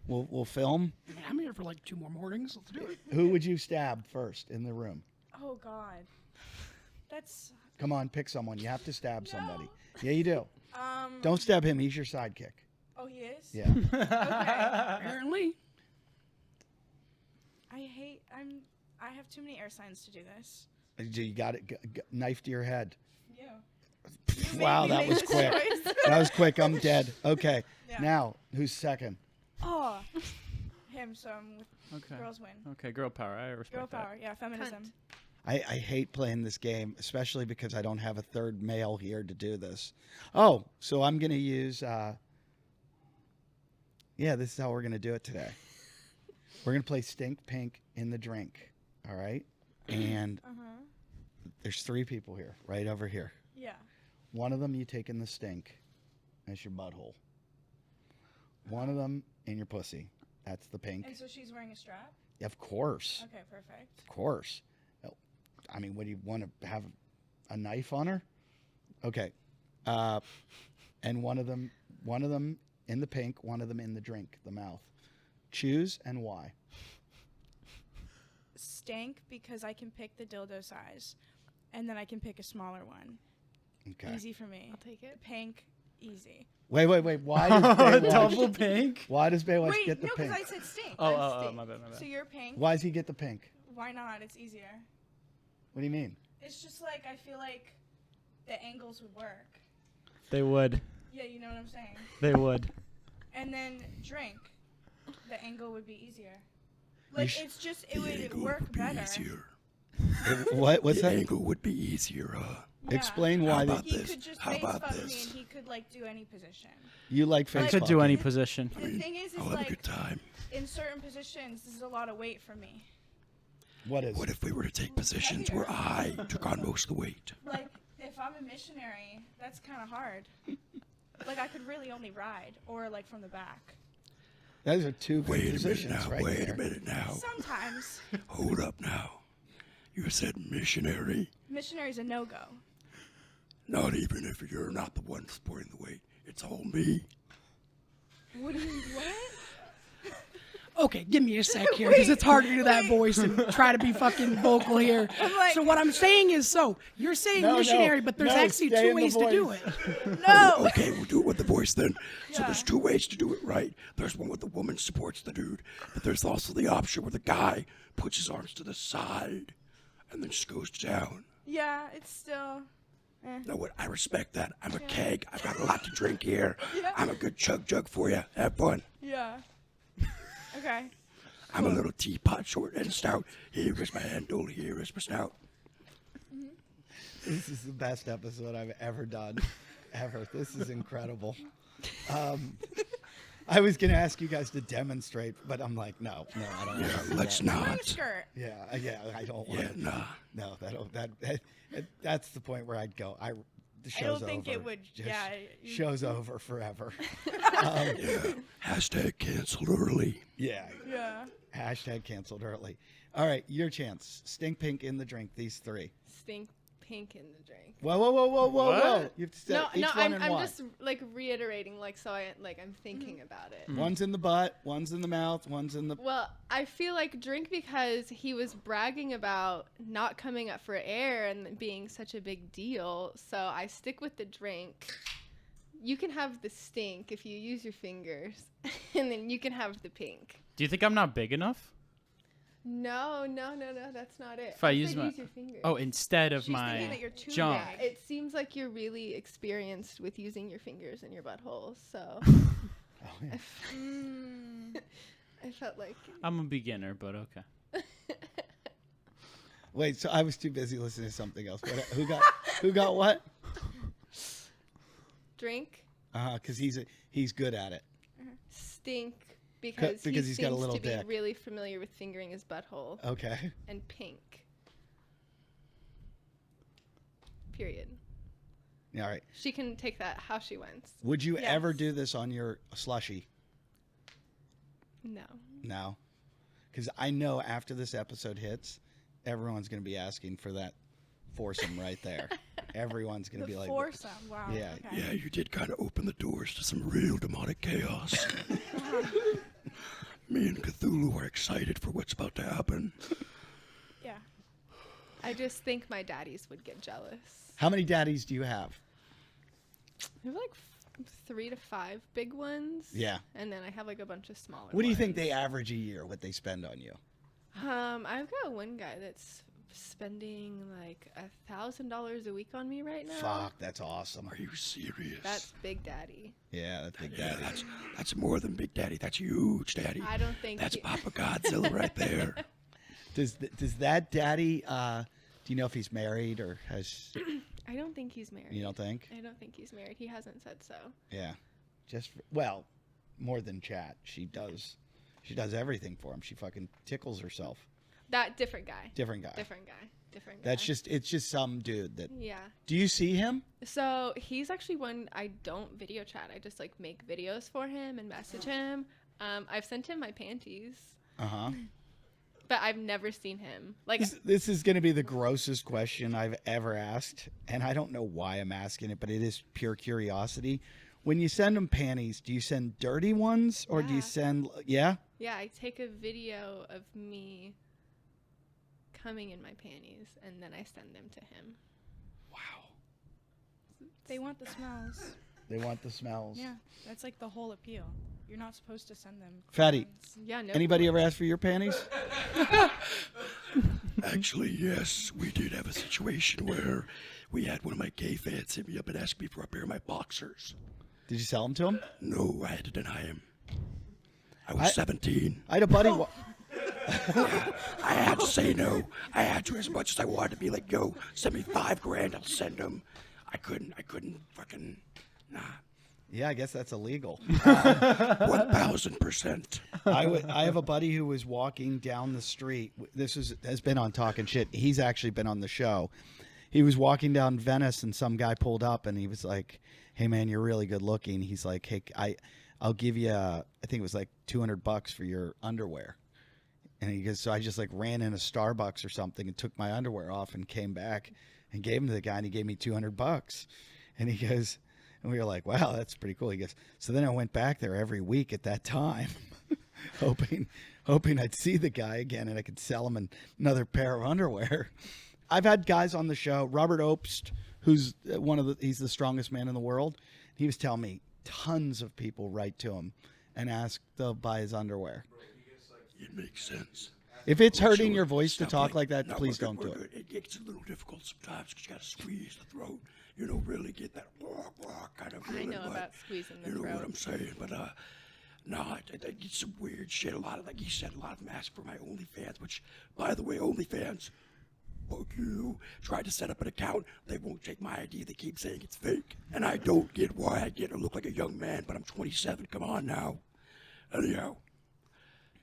We'll film. I mean, I'm here for like 2 more mornings. Let's do it. Who would you stab first in the room? Oh God. That's Come on, pick someone. You have to stab somebody. Yeah, you do. um. Don't stab him. He's your sidekick. Oh, he is. Yeah. Okay. Apparently. I have too many air signs to do this. You got it. Knife to your head. Yeah. Wow, made me that was make this quick. choice. That was quick. I'm dead. Okay. Yeah. Now, who's second? Oh. Him. So I'm with Okay. girls win. Okay, girl power. I respect Girl that. power. Yeah. Feminism. I hate playing this game, especially because I don't have a third male here to do this. Oh, so I'm going to use... yeah, this is how we're going to do it today. We're going to play Stink Pink in the Drink. All right? And there's 3 people here, right over here. Yeah. One of them you take in the stink. That's your butthole. One of them in your pussy. That's the pink. And so she's wearing a strap. Of course. Okay. Perfect. Of course. I mean, what do you want to have a knife on her? Okay. And one of them in the pink, one of them in the drink, the mouth. Choose and why. Stank because I can pick the dildo size, and then I can pick a smaller one. Okay. Easy for me. I'll take it. Pink. Easy. Wait. Why does Baywatch, Double pink. why does Baywatch Wait. get the No, because pink? I said stink. Oh, my bad. So you're pink. Why does he get the pink? Why not? It's easier. What do you mean? It's just like I feel like the angles would work. They would. Yeah, you know what I'm saying. They would. And then drink, the angle would be easier. Like sh- it's just it The would angle work would be better. easier. What's The that? angle would be easier. Yeah. Explain How why about He this? could just How face about fuck me this? and he could like do any position. you like I face could do fucking. any position. The thing is I'll have a like good time. in certain positions, this is a lot of weight for me. What is? What if we were to take positions where I took on most of the weight? Like if I'm a missionary, that's kind of hard. Like I could really only ride or like from the back. Those are 2 good Wait a minute positions now. right Wait there. a minute now. Sometimes Hold up now. You said missionary. missionary's a no-go. Not even if you're not the one supporting the weight. It's all me. What do you mean? What? Okay, give me a sec here, because it's hard to do that voice and try to be fucking vocal here. like- So what I'm saying is, you're saying No, missionary, but there's no, actually stay 2 in the ways to do voice. it. No. Okay, we'll do it with the voice then. So Yeah. there's 2 ways to do it right. There's one where the woman supports the dude, but there's also the option where the guy puts his arms to the side and then just goes down. Yeah, it's still. Know what? I respect that. I'm a keg. I've got a lot to drink here. Yeah. I'm a good chug jug for you. Have fun. Yeah. Okay. I'm a little teapot, short and stout. Here is my handle. Here is my snout. This is the best episode I've ever done. Ever. This is incredible. I was going to ask you guys to demonstrate, but I'm like, no, I don't Yeah, want to. let's Wearing a not. skirt. Yeah, I don't want Yeah, to. nah. No, that's the point where I'd go. The I show's don't think over. it would. Just Yeah. show's over forever. Yeah. Hashtag canceled early. Yeah. Yeah. Hashtag canceled early. All right, your chance. Stink pink in the drink. These 3. Stink pink in the drink. Whoa! What? You have to say No, each one and I'm why. just like reiterating, like so I'm thinking about it. One's in the butt, one's in the mouth, one's in the. Well, I feel like drink because he was bragging about not coming up for air and being such a big deal. So I stick with the drink. You can have the stink if you use your fingers, and then you can have the pink. Do you think I'm not big enough? No, that's not it. If I said use my- use your fingers. Oh, instead of She's thinking my that you're too junk. big. It seems like you're really experienced with using your fingers in your butthole, so Oh, yeah. I felt like I'm a beginner, but okay. Wait, so I was too busy listening to something else. Who got what? drink. Because he's He's good at it. Stink because he's got a little to be dick. really familiar with fingering his butthole. Okay. And pink. Period. Yeah, all right. She can take that how she wants. Would you Yes. ever do this on your slushy? No. No. Because I know after this episode hits, everyone's going to be asking for that foursome right there. Everyone's going to The be like, foursome. Wow. Yeah. Okay. Yeah, you did kind of open the doors to some real demonic chaos. Me and Cthulhu are excited for what's about to happen. Yeah. I just think my daddies would get jealous. how many daddies do you have? I have like 3 to 5 big ones. Yeah. And then I have like a bunch of smaller What do you think ones. they average a year, what they spend on you? I've got one guy that's spending like $1,000 a week on me right now. Fuck, that's awesome. Are you serious? That's Big Daddy. Yeah, that's Big Yeah, Daddy. that's more than Big Daddy. That's huge, Daddy. I don't think That's he- Papa Godzilla right there. Does that daddy, do you know if he's married or has, I don't think he's married. you don't think? I don't think he's married. He hasn't said so. Yeah. Well, more than chat. She does everything for him. She fucking tickles herself. That different guy. Different guy. Different guy. Different guy. It's just some dude that. Yeah. Do you see him? So he's actually one I don't video chat. I just like make videos for him and message him. I've sent him my panties, Uh-huh. but I've never seen him. Like, This is going to be the grossest question I've ever asked, and I don't know why I'm asking it, but it is pure curiosity. When you send them panties, do you send dirty ones or do you Yeah. send? Yeah. yeah, I take a video of me coming in my panties and then I send them to him. They want the smells. They want the smells. Yeah. That's like the whole appeal. You're not supposed to send them. Fatty. cleanse. Yeah, no. Anybody ever ask for your panties? Actually, yes, we did have a situation where we had one of my gay fans hit me up and ask me for a pair of my boxers. Did you sell them to him? No, I had to deny him. I was 17. I had a buddy. I had to say no. I had to, as much as I wanted to be like, yo, send me $5,000, I'll send them. I couldn't fucking, nah. Yeah, I guess that's illegal. 1,000%. I have a buddy who was walking down the street. This has been on Talkin Shit. He's actually been on the show. He was walking down Venice, and some guy pulled up, and he was like, "Hey, man, you're really good looking." He's like, "Hey, I'll give you, I think it was like $200 for your underwear." And he goes, so I just like ran in a Starbucks or something and took my underwear off and came back and gave him to the guy, and he gave me $200. And he goes, and we were like, wow, that's pretty cool. He goes, so then I went back there every week at that time, hoping I'd see the guy again and I could sell him another pair of underwear. I've had guys on the show, Robert Obst, who's he's the strongest man in the world. He was telling me tons of people write to him and ask to buy his underwear. It makes sense. If it's hurting So your voice to stuff talk like that, no, please we're don't good, do we're it. good. It gets a little difficult sometimes because you got to squeeze the throat. Really get that kind of I feeling. know but about squeezing the you know what throat. I'm saying? But no, I get some weird shit. A lot of, like you said, a lot of them ask for my OnlyFans, which, by the way, OnlyFans, fuck you. Tried to set up an account. They won't take my ID. They keep saying it's fake. And I don't get why I get to look like a young man, but I'm 27. Come on now. Anyhow,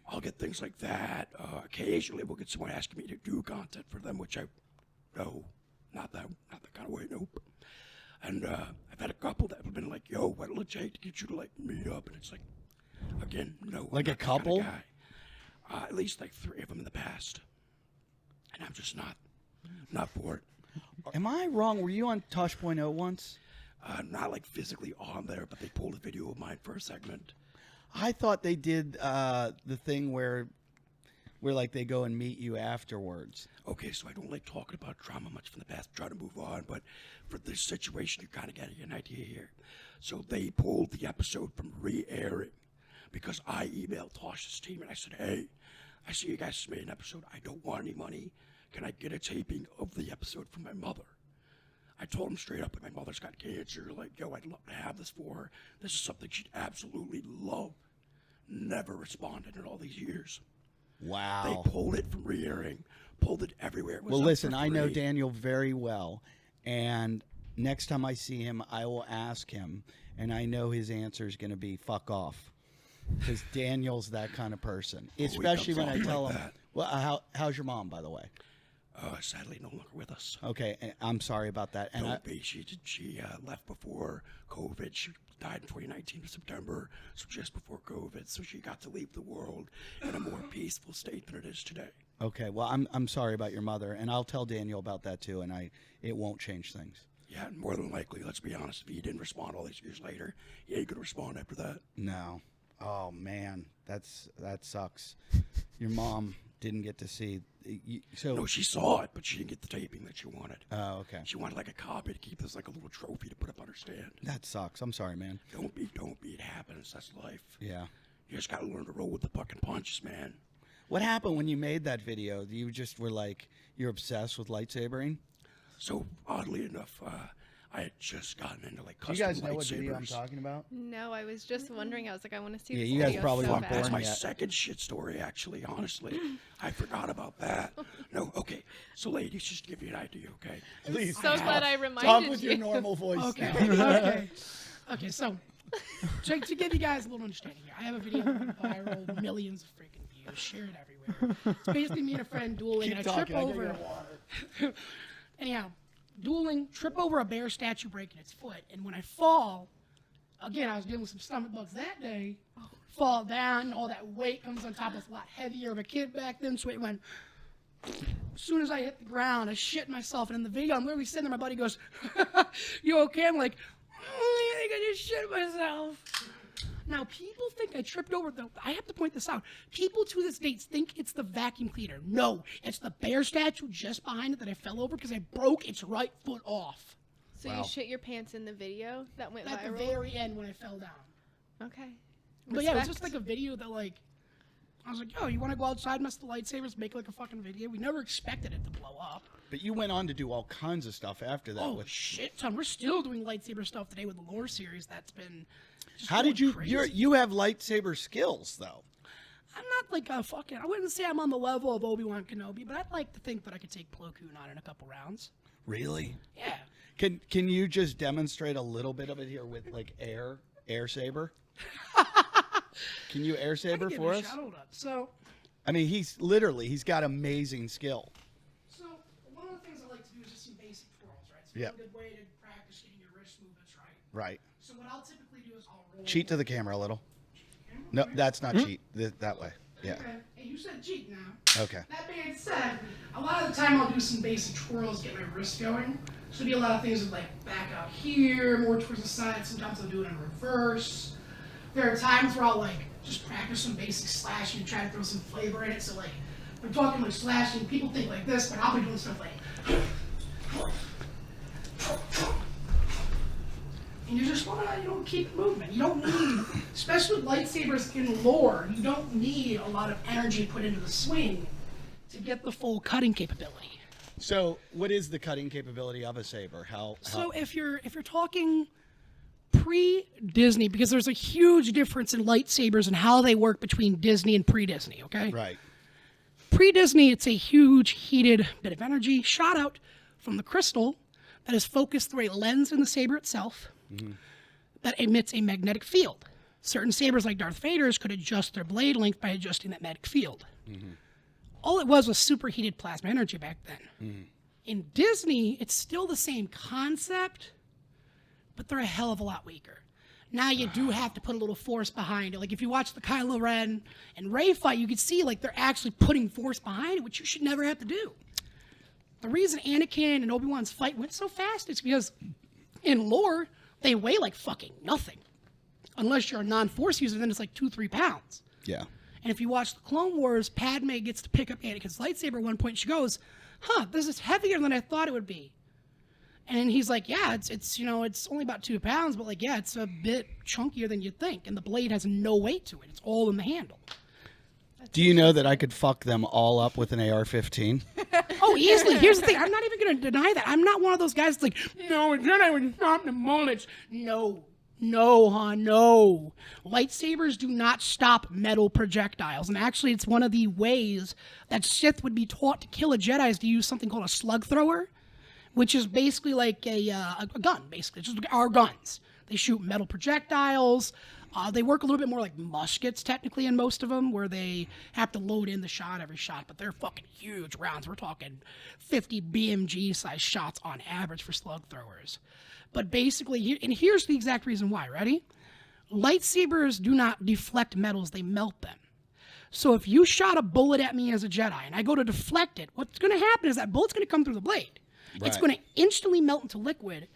I'll get things like that. Occasionally, we'll get someone asking me to do content for them, which no, not that kind of way, nope. And I've had a couple that have been like, yo, what'll it take to get you to like meet up? And it's like, again, no. Like I'm a not the kind of couple? guy. At least like 3 of them in the past. And I'm just not for it. Am I wrong? Were you on Tosh.0 once? Not like physically on there, but they pulled a video of mine for a segment. I thought they did the thing where like they go and meet you afterwards. Okay, so I don't like talking about trauma much from the past. Try to move on, but for this situation, you kind of got to get an idea here. So they pulled the episode from re-airing because I emailed Tosh's team and I said, hey, I see you guys made an episode. I don't want any money. Can I get a taping of the episode from my mother? I told him straight up that my mother's got cancer. Like, yo, I'd love to have this for her. This is something she'd absolutely love. Never responded in all these years. Wow. They pulled it from re-airing, pulled it everywhere. It was Well, up listen, for I know free. Daniel very well, and next time I see him, I will ask him. and I know his answer is going to be fuck off, because Daniel's that kind of person. Especially when I tell him, well, how's your mom, by the way? Sadly, no longer with us. Okay, I'm sorry about that. And She left before COVID. She died in 2019 in September, so just before COVID. So she got to leave the world in a more peaceful state than it is today. Okay, well, I'm sorry about your mother, and I'll tell Daniel about that too, and it won't change things. Yeah, more than likely. Let's be honest. If he didn't respond all these years later, he ain't gonna respond after that. No. Oh man, that sucks. Your mom didn't get to see. No, she saw it, but she didn't get the taping that she wanted. Oh, okay. She wanted like a copy to keep as like a little trophy to put up on her stand. That sucks. I'm sorry, man. Don't be. It happens. That's life. Yeah. You just gotta learn to roll with the fucking punches, man. What happened when you made that video? You just were like, you're obsessed with lightsabering? So oddly enough, I had just gotten into like Do you custom guys know what video I'm lightsabers. talking about? No, I was just wondering. I was like, I want to see. Yeah, this you guys video probably so weren't bad. born That's my yet. second shit story, actually, honestly. I forgot about that. No, okay. So, ladies, just to give you an idea, okay? Please. So glad I reminded Talk with you. your normal voice. Okay. now. Okay, so to give you guys a little understanding here, I have a video that went viral, millions of freaking views, shared everywhere. It's basically me and a friend dueling, Keep and I talking, trip I gotta over. get water. Anyhow, dueling, trip over a bear statue, breaking its foot, and when I fall, again, I was dealing with some stomach bugs that day. Fall down, all that weight comes on top. I was a lot heavier of a kid back then, so it went. As soon as I hit the ground, I shit myself, and in the video, I'm literally sitting there. My buddy goes, "You okay?" I'm like, "I think I just shit myself." Now, people think I tripped over the. I have to point this out. People to this date think it's the vacuum cleaner. No, it's the bear statue just behind it that I fell over because I broke its right foot off. So you shit your pants in the video that went At viral? the very end when I fell down. Okay. But yeah, it was Respect. just like a video that like, I was like, yo, you want to go outside, mess with the lightsabers, make like a fucking video? We never expected it to blow up. But you went on to do all kinds of stuff after that. Oh, with shit ton. We're still doing lightsaber stuff today with the lore series. That's been just How did going you? crazy. You have lightsaber skills though. I'm not like a fucking, I wouldn't say I'm on the level of Obi-Wan Kenobi, but I'd like to think that I could take Plo Koon on in a couple rounds. Really? Yeah. Can you just demonstrate a little bit of it here with like air saber? Can you air saber for us? Hold up. So I mean, he's got amazing skill. So one of the things I like to do is just some basic twirls, right? So Yeah. a good way to practice getting your wrist movements right. Right. So what I'll typically do is I'll roll. Cheat to the camera a little. No, that's not cheat. That way. Yeah. Okay. Hey, you said cheat now. Okay. That being said, a lot of the time I'll do some basic twirls, get my wrist going. So it'll be a lot of things with like back out here, more towards the side. Sometimes I'll do it in reverse. There are times where I'll like just practice some basic slashing and try to throw some flavor in it. So like, we're talking like slashing, people think like this, but I'll be doing stuff like. And you just wanna, keep moving. You don't need, especially with lightsabers in lore, you don't need a lot of energy put into the swing to get the full cutting capability. So, what is the cutting capability of a saber? So if you're talking pre-Disney, because there's a huge difference in lightsabers and how they work between Disney and pre-Disney, okay? Right. Pre-Disney, it's a huge heated bit of energy shot out from the crystal that is focused through a lens in the saber itself that emits a magnetic field. Certain sabers, like Darth Vader's, could adjust their blade length by adjusting that magnetic field. All it was superheated plasma energy back then. In Disney, it's still the same concept, but they're a hell of a lot weaker. Now you do have to put a little force behind it. Like if you watch the Kylo Ren and Rey fight, you can see like they're actually putting force behind it, which you should never have to do. The reason Anakin and Obi-Wan's fight went so fast is because in lore, they weigh like fucking nothing. Unless you're a non-force user, then it's like 2-3 pounds. Yeah. And if you watch the Clone Wars, Padme gets to pick up Anakin's lightsaber at one point. She goes, this is heavier than I thought it would be. And then he's like, yeah, it's only about 2 pounds, but like, yeah, it's a bit chunkier than you'd think. And the blade has no weight to it. It's all in the handle. Do you know that I could fuck them all up with an AR-15? Oh, easily. Here's the thing. I'm not even going to deny that. I'm not one of those guys that's like, no, Jedi would not the bullets. No, hon, no. Lightsabers do not stop metal projectiles. And actually, it's one of the ways that Sith would be taught to kill a Jedi is to use something called a slug thrower, which is basically like a gun, basically. It's just our guns. They shoot metal projectiles. They work a little bit more like muskets, technically, in most of them, where they have to load in the shot every shot. But they're fucking huge rounds. We're talking 50 BMG-sized shots on average for slug throwers. But basically, and here's the exact reason why. Ready? Lightsabers do not deflect metals. They melt them. So if you shot a bullet at me as a Jedi and I go to deflect it, what's going to happen is that bullet's going to come through the blade. Right. It's going to instantly melt into liquid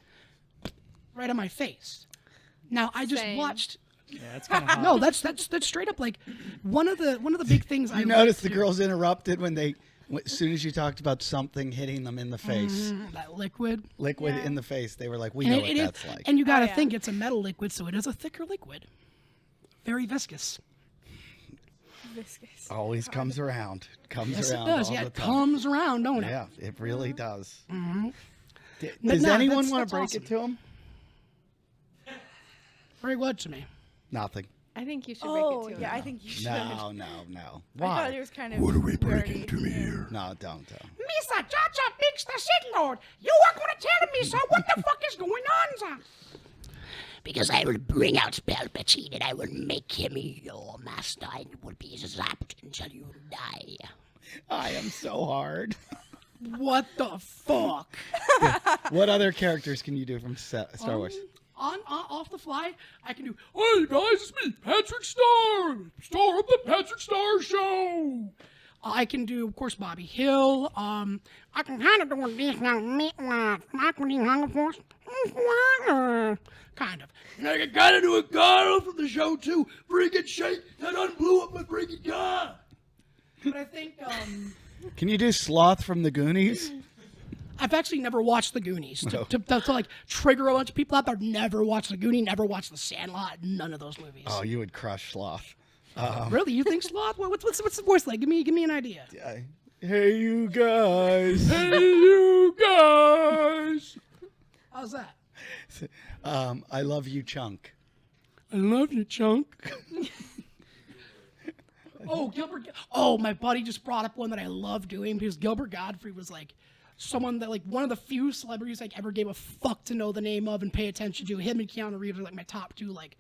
right on my face. Now, I just watched... Yeah, it's kind of hot. No, that's straight up like one of the big things. You noticed the girls interrupted when as soon as you talked about something hitting them in the face. That liquid In the face. They were like, we know what that's like. And you got to think it's a metal liquid, so it is a thicker liquid. Very viscous. Always comes around. Yes, around. It does. All Yeah, the it time. comes around, don't it? Yeah, it really does. Mm-hmm. Does anyone want that's to break awesome. it to him? Break what to me? Nothing. I think you should Oh, break it to yeah, him. I think you should. No. I Why? thought it was kind of. What are we nerdy. breaking to me here? No, don't. Misa Jaja Binks the Sith Lord, you are going to tell me, sir, what the fuck is going on, sir? Because I will bring out Palpatine and I will make him your master and you will be zapped until you die. I am so hard. What the fuck? What other characters can you do from Star Wars? Off the fly, I can do, hey guys, it's me, Patrick Star, star of the Patrick Star Show. I can do, of course, Bobby Hill. I can kind of do this now, kind of. And I can kind of do a Carl from the show too. Freaking shake that unblew up my freaking car. But I think, Can you do Sloth from the Goonies? I've actually never watched The Goonies. No. To like trigger a bunch of people out there, never watched The Goonies, never watched The Sandlot, none of those movies. Oh, you would crush Sloth. Really? You think Sloth? What's the voice like? Give me an idea. Hey, you guys. Hey, you guys. How's that? I love you, Chunk. I love you, Chunk. Oh, Gilbert. Oh, my buddy just brought up one that I love doing because Gilbert Godfrey was like someone that, like, one of the few celebrities I ever gave a fuck to know the name of and pay attention to. Him and Keanu Reeves are like my top two. Like,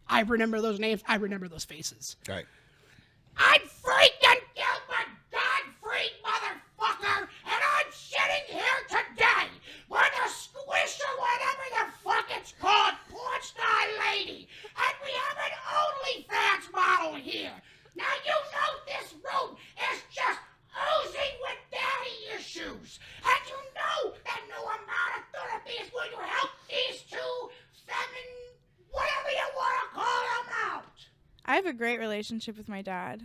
I remember those names. I remember those faces. Right. I'm freaking Gilbert Godfrey, motherfucker, and I'm sitting here today with a squish or whatever the fuck it's called, porn star lady, and we have an OnlyFans model here. Now you know this room is just oozing with daddy issues, and you know that no amount of therapy is going to help these two whatever you want to call them out. I have a great relationship with my dad.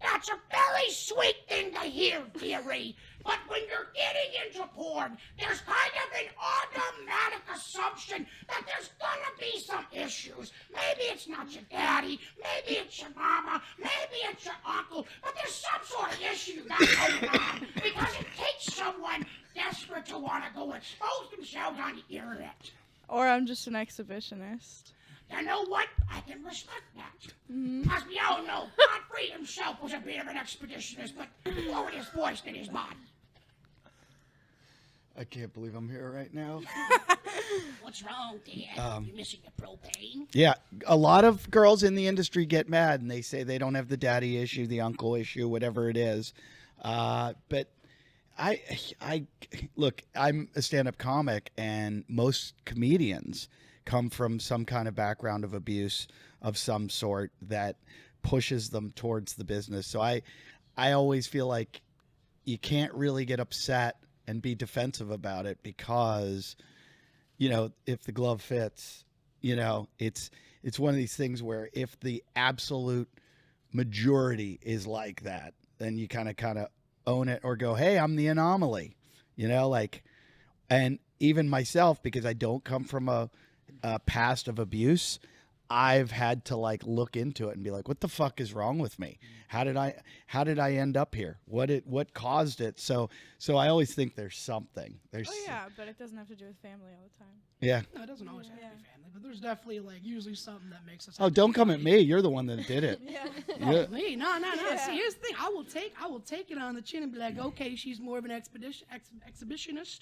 That's a very sweet thing to hear, dearie. But when you're getting into porn, there's kind of an automatic assumption that there's gonna be some issues. Maybe it's not your daddy, maybe it's your mama, maybe it's your uncle, but there's some sort of issue that's going on because it takes someone desperate to want to go expose themselves on the internet. Or I'm just an exhibitionist. You know what? I can respect that. As we all know, Godfrey himself was a bit of an expeditionist, but more with his voice than his body. I can't believe I'm here right now. What's wrong, Dad? You missing the propane? Yeah, a lot of girls in the industry get mad and they say they don't have the daddy issue, the uncle issue, whatever it is. But I look, I'm a stand-up comic, and most comedians come from some kind of background of abuse of some sort that pushes them towards the business. So I always feel like you can't really get upset and be defensive about it because, you know, if the glove fits, you know, it's one of these things where if the absolute majority is like that, then you kind of own it or go, hey, I'm the anomaly, you know, like, and even myself, because I don't come from a past of abuse, I've had to like look into it and be like, what the fuck is wrong with me? How did I end up here? What caused it? So I always think there's something. There's But it doesn't have to do with family all the time. Yeah. No, it doesn't always have to be family, but there's definitely like usually something that makes us. Oh, don't come at me. You're the one that did it. No. See, here's the thing. I will take it on the chin and be like, okay, she's more of an exhibitionist.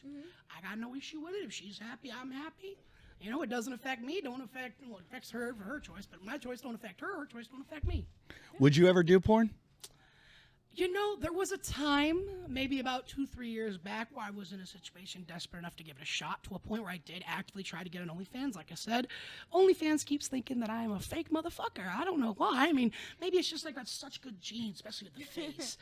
I got no issue with it. If she's happy, I'm happy. You know, it doesn't affect me. It affects her for her choice, but my choice don't affect her. Her choice don't affect me. Would you ever do porn? You know, there was a time, maybe about 2-3 years back, where I was in a situation desperate enough to give it a shot, to a point where I did actively try to get an OnlyFans. Like I said, OnlyFans keeps thinking that I am a fake motherfucker. I don't know why. I mean, maybe it's just like got such good genes, especially with the face.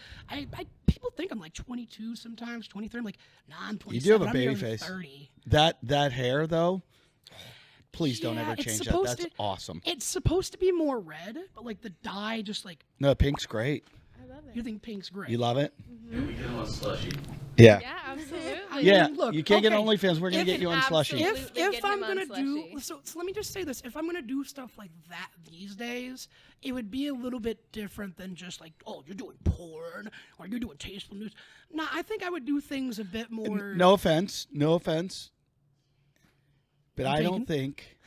People think I'm like 22 sometimes, 23. I'm like, nah, I'm 27. You do have a I'm baby nearly face. 30. That hair though, please don't Yeah, ever it's change that. supposed That's to- awesome. It's supposed to be more red, but like the dye just like, No, pink's great. I love it. you think pink's great. You love it? Can we get him on slushy? Yeah. Yeah, absolutely. Yeah. Look, You can't get okay. OnlyFans. We're gonna If get you on slushy. absolute- If get I'm him on gonna do slushy. so let me just say this, if I'm gonna do stuff like that these days, it would be a little bit different than just like, oh, you're doing porn or you're doing tasteful news. No, I think I would do things a bit more. No offense. No offense. But I'm I don't taken. think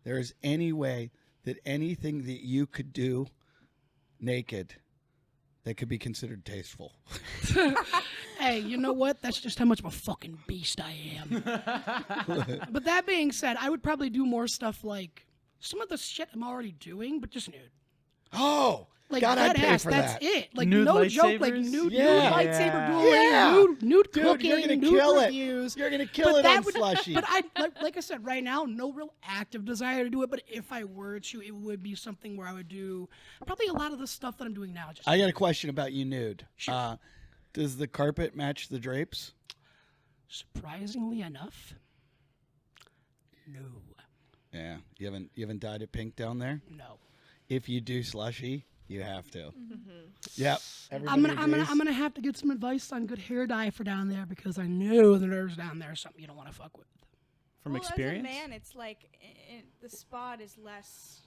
there is any way that anything that you could do naked that could be considered tasteful. Hey, you know what? That's just how much of a fucking beast I am. But that being said, I would probably do more stuff like some of the shit I'm already doing, but just nude. Oh, Like God, I'd that pay ass, for that's that. it. Like Nude no joke, like lightsabers? nude Yeah. lightsaber dueling, Yeah. nude Dude, cooking, you're gonna nude kill it. reviews. You're gonna kill But it that on would- slushy. But I like I said, right now, no real active desire to do it. But if I were to, it would be something where I would do probably a lot of the stuff that I'm doing now. Just I got a question about you nude. Sure. Does the carpet match the drapes? surprisingly enough, no, Yeah. You haven't dyed it pink down there? no. If you do slushy, you have to. Yep. I'm Everybody gonna agrees? have to get some advice on good hair dye for down there because I know the nerves down there are something you don't want to fuck with. From Well, experience? As a man, it's like the spot is less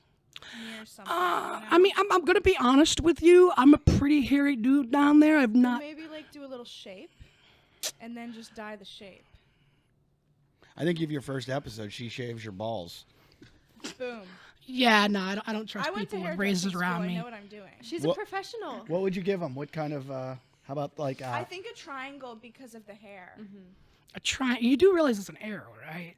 near something. I mean, I'm gonna be honest with you. I'm a pretty hairy dude down there. I've not. maybe like do a little shape, and then just dye the shape. I think if your first episode, she shaves your balls. Boom. Yeah, no, I don't trust I went to people with hairdressing razors school. around I me. know what I'm doing. She's What- a professional. What would you give them? What kind of, how about like, I think a triangle because of the hair. A You do realize it's an arrow, right?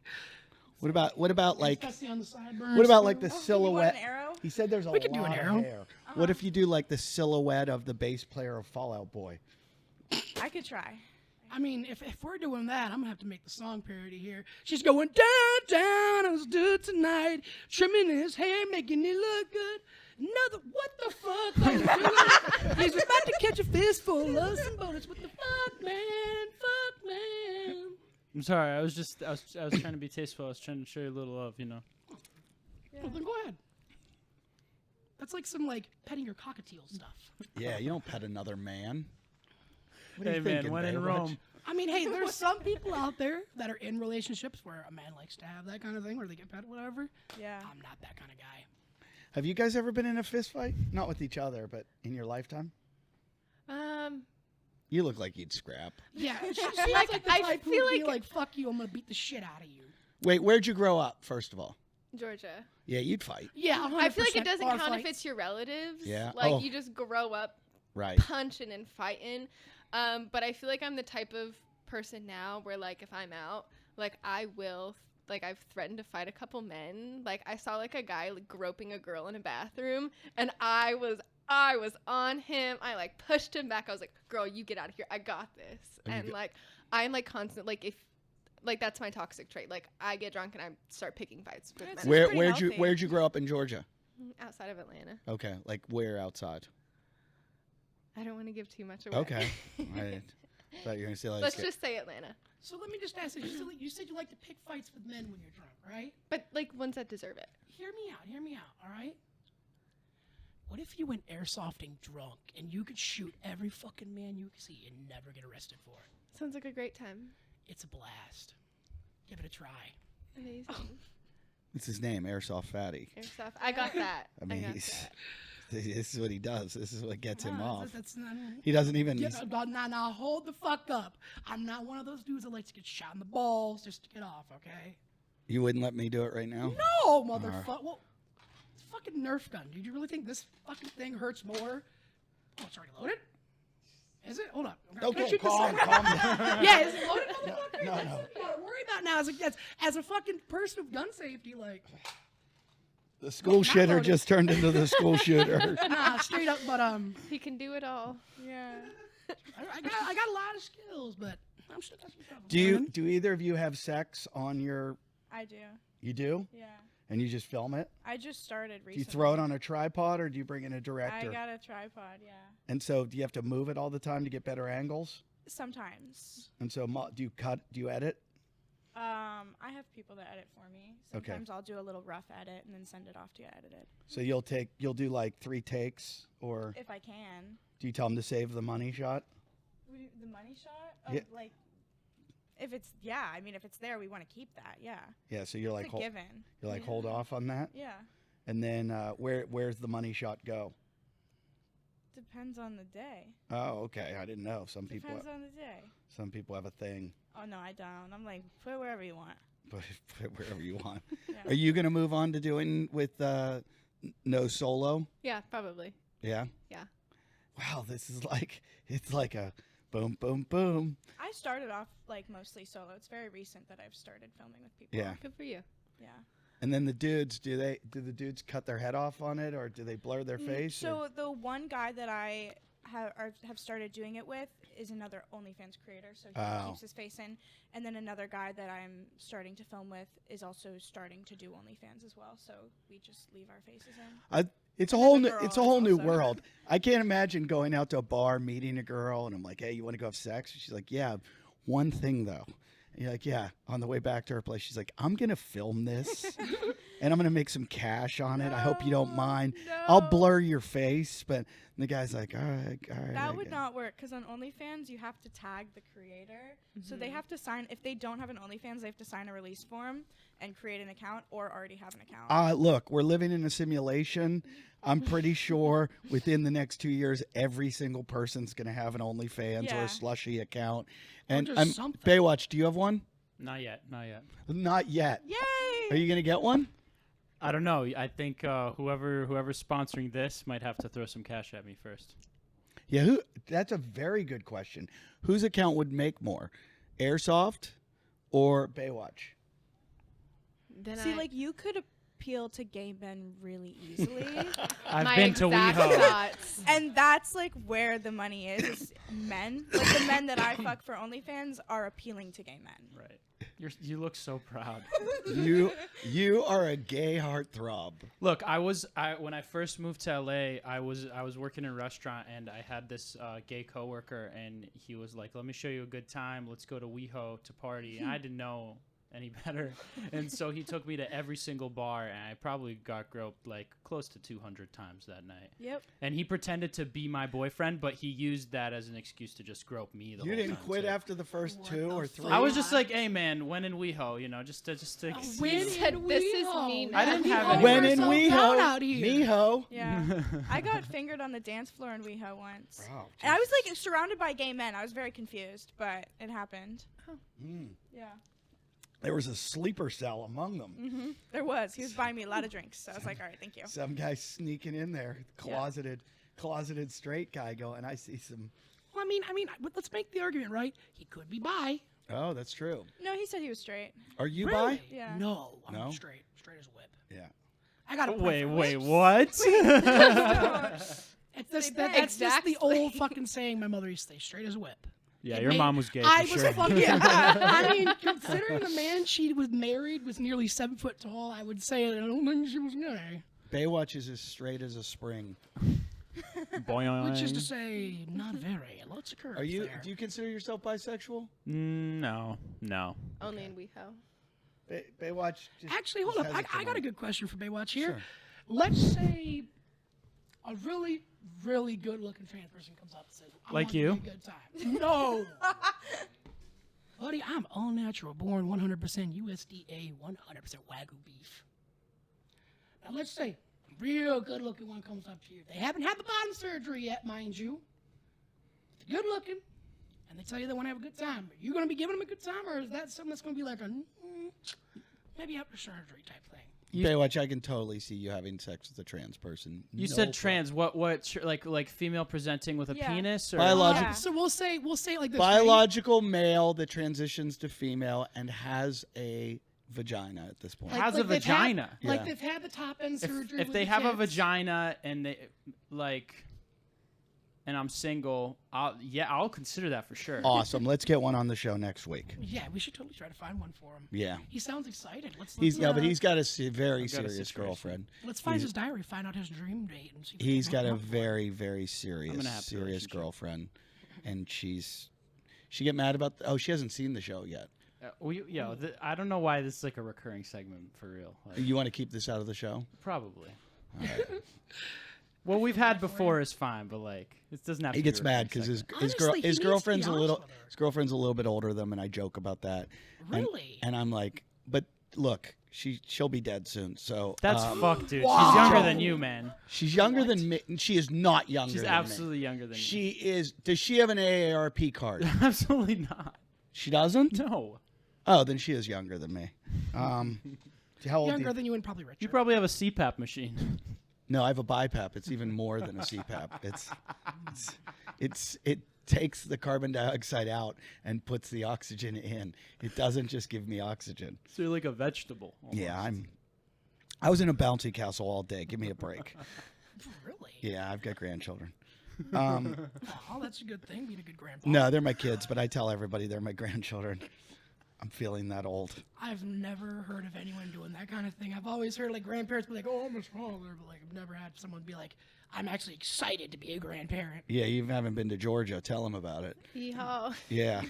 what about like, Especially on the sideburns. what about like the Oh, you want silhouette? an arrow? He said there's a We lot could do an of arrow. hair. What if you do like the silhouette of the bass player of Fallout Boy? I could try. I mean, if we're doing that, I'm gonna have to make the song parody here. She's going down, let's do it tonight. Trimming his hair, making it look good. What the fuck? are you doing? He's about to catch a fistful of some bullets. What the fuck, man? Fuck, man. I'm sorry. I was trying to be tasteful. I was trying to show you a little love, you know. Well, then go ahead. That's like some like petting your cockatiel stuff. Yeah, you don't pet another man. What are Hey you man, thinking, when in Baywatch? Rome. I mean, hey, there's some people out there that are in relationships where a man likes to have that kind of thing, where they get pet, whatever. Yeah. I'm not that kind of guy. Have you guys ever been in a fist fight? Not with each other, but in your lifetime? You look like you'd scrap. Yeah, she seems Like, like the I type feel who'd be like- like, "Fuck you, I'm gonna beat the shit out of you." Wait, where'd you grow up, first of all? Georgia. Yeah, you'd fight. Yeah, 100% I feel like it doesn't bar count if fights. it's your relatives. Yeah. Like Oh. you just grow up Right. punching and fighting. But I feel like I'm the type of person now where like if I'm out, like I will like I've threatened to fight a couple men. Like I saw like a guy like groping a girl in a bathroom and I was on him. I like pushed him back. I was like, "Girl, you get out of here. I got this." And like I'm like constant like if like that's my toxic trait. Like I get drunk and I start picking fights with It's men. Where pretty healthy. where'd you grow up in Georgia? Outside of Atlanta. Okay, like where outside? I don't want to give too much away. Okay. I thought you were gonna say like Let's just say Atlanta. So let me just ask you. You said you like to pick fights with men when you're drunk, right? But like ones that deserve it. Hear me out. All right. What if you went airsofting drunk and you could shoot every fucking man you could see and never get arrested for it? Sounds like a great time. It's a blast. Give it a try. Amazing. It's his name, Airsoft Fatty. Airsoft. I got that. I mean, got he's, that. this is what he does. This is what gets him Nah, off. That's not. He doesn't even. Yeah, he's- now hold the fuck up. I'm not one of those dudes that likes to get shot in the balls just to get off, okay? You wouldn't let me do it right now? No, motherfucker. Well, it's a fucking Nerf gun. Did you really think this fucking thing hurts more? Oh, it's already loaded? Is it? Hold up. Okay, Shoot this calm thing. down. Yeah, is it loaded? No, no. Don't worry about now as a fucking person of gun safety, like. The school shitter just turned into the school shooter. Nah, straight up, but He can do it all. Yeah. I got a lot of skills, but I'm sure that's what's up. Do either of you have sex on your? I do. You do? Yeah. And you just film it? I just started recently. Do you throw it on a tripod or do you bring in a I director? got a tripod, yeah. And so do you have to move it all the time to get better angles? Sometimes. And so do you edit? I have people that edit for me. Okay. Sometimes I'll do a little rough edit and then send it off to get edited. So you'll do like 3 takes, or If I can. do you tell them to save the money shot? The money shot? Of, Yeah. Like, if it's there, we want to keep that, yeah. Yeah, so you're It's like a given. hold off on that? Yeah. And then where's the money shot go? Depends on the day. Oh, okay. I didn't know. Some people on the day. have a thing. Oh, no, I don't. I'm like, put it wherever you want. But put it wherever you want. Yeah. Are you going to move on to doing with no solo? Yeah, probably. Yeah? Yeah. Wow, it's like a boom, boom, boom. I started off like mostly solo. It's very recent that I've started filming with people. Yeah. Good for you. Yeah. And then the dudes, do the dudes cut their head off on it, or do they blur their face? So the one guy that I have started doing it with is another OnlyFans creator, so he keeps his face in. And then another guy that I'm starting to film with is also starting to do OnlyFans as well. So we just leave our faces in. It's a And whole then new the girl it's a is whole new also- world. I can't imagine going out to a bar, meeting a girl, and I'm like, "Hey, you want to go have sex?" She's like, "Yeah, one thing though." And you're like, "Yeah." On the way back to her place, she's like, "I'm gonna film this, and I'm gonna make some cash on it. I hope you don't mind. I'll blur your face." But the guy's like, "All right." That would not work because on OnlyFans you have to tag the creator, so they have to sign. If they don't have an OnlyFans, they have to sign a release form and create an account or already have an account. Look, we're living in a simulation. I'm pretty sure within the next 2 years, every single person's going to have an OnlyFans or Yeah. a slushy account. And just something. Baywatch, do you have one? Not yet. Not yet. Yay! Are you going to get one? I don't know. I think whoever's sponsoring this might have to throw some cash at me first. Yeah, that's a very good question. Whose account would make more, Airsoft or Baywatch? Then See, like you could appeal to gay men really easily, I've been to exact WeHo. thoughts. and that's like where the money is men. Like the men that I fuck for OnlyFans are appealing to gay men. Right. You look so proud. You are a gay heartthrob. Look, when I first moved to LA, I was working in a restaurant and I had this gay coworker and he was like, "Let me show you a good time. Let's go to WeHo to party." And I didn't know any better, and so he took me to every single bar, and I probably got groped like close to 200 times that night. Yep. And he pretended to be my boyfriend, but he used that as an excuse to just grope me the You whole didn't time, quit too. after the first 2 or 3? I was just like, "Hey man, when in WeHo, just to When said, in "This is WeHo? me I didn't have any- when in We're so proud WeHo, out here. MeHo. Yeah. I got fingered on the dance floor in WeHo once. Wow, And I was like surrounded by gay men. I was very confused, but it happened. Yeah. There was a sleeper cell among them. There was. He was buying me a lot of drinks. So I was like, all right, thank you. Some guy sneaking in there, closeted straight guy going, "I see some." Well, I mean, let's make the argument, right? He could be bi. Oh, that's true. No, he said he was straight. Are you Really? bi? Yeah. No, I'm No? straight as a whip. Yeah. I got a Wait, preference. what? That's just the Exactly. old fucking saying my mother used to say, straight as a whip. Yeah, It your made- mom was gay. I for was sure. fucking. I mean, considering the man she was married was nearly 7 foot tall, I would say I don't think she was gay. Baywatch is as straight as a spring. Boing. Which is to say, not very. Lots of curves Are you? there. Do you consider yourself bisexual? No. Only in WeHo. Baywatch. Just, Actually, hold just up. hesitant I got on a it. good question for Baywatch here. Sure. Let's say a really, really good-looking trans person comes up and says, I Like want to you? be a good time. No. Buddy, I'm all natural, born 100% USDA, 100% Wagyu beef. Now, let's say a real good-looking one comes up to you. They haven't had the bottom surgery yet, mind you. They're good-looking, and they tell you they want to have a good time. Are you going to be giving them a good time, or is that something that's going to be like a maybe after surgery type thing? Baywatch, I can totally see you having sex with a trans person. You No said trans. What? Like female presenting with a Yeah. penis? Or? Biological. Yeah. So we'll say it like this. Biological male that transitions to female and has a vagina at this point. Has a they've had- vagina. Yeah. Like they've had the top end surgery. If with they the have a tits. vagina and they and I'm single, I'll consider that for sure. Awesome. Let's get one on the show next week. Yeah, we should totally try to find one for him. Yeah. He sounds excited. Let's But he's got a very I've got a serious situation. girlfriend. let's find his diary, find out his dream date, and see. If we He's can got hook a him up. very, very I'm gonna have serious relationship. girlfriend, and she get mad about. She hasn't seen the show yet. I don't know why this is like a recurring segment for real. Like, You want to keep this out of the show? probably. All right. What we've had before is fine, but like it doesn't have. He to be a gets mad recurring because segment. his Honestly, he needs to be girlfriend's a honest little with her. his girlfriend's a little bit older than him, and I joke about that. Really? And I'm like, but look, she'll be dead soon. So That's fucked, dude. Wow. She's younger than you, man. she's younger than me. She is not younger. She's than absolutely younger than me. She is. Does she have an AARP card? you. Absolutely not. She doesn't. No. Oh, then she is younger than me. How old? Younger than you and probably richer. You probably have a CPAP machine. No, I have a BiPAP. It's even more than a CPAP. It takes the carbon dioxide out and puts the oxygen in. It doesn't just give me oxygen. So you're like a vegetable. Yeah, almost. I was in a bouncy castle all day. Give me a break. Really? Yeah, I've got grandchildren. Oh, that's a good thing. Being a good grandpa. No, they're my kids, but I tell everybody they're my grandchildren. I'm feeling that old. I've never heard of anyone doing that kind of thing. I've always heard like grandparents be like, "Oh, I'm a father," but like I've never had someone be like, "I'm actually excited to be a grandparent." Yeah, you haven't been to Georgia. Tell them about it. Yeehaw. Yeah.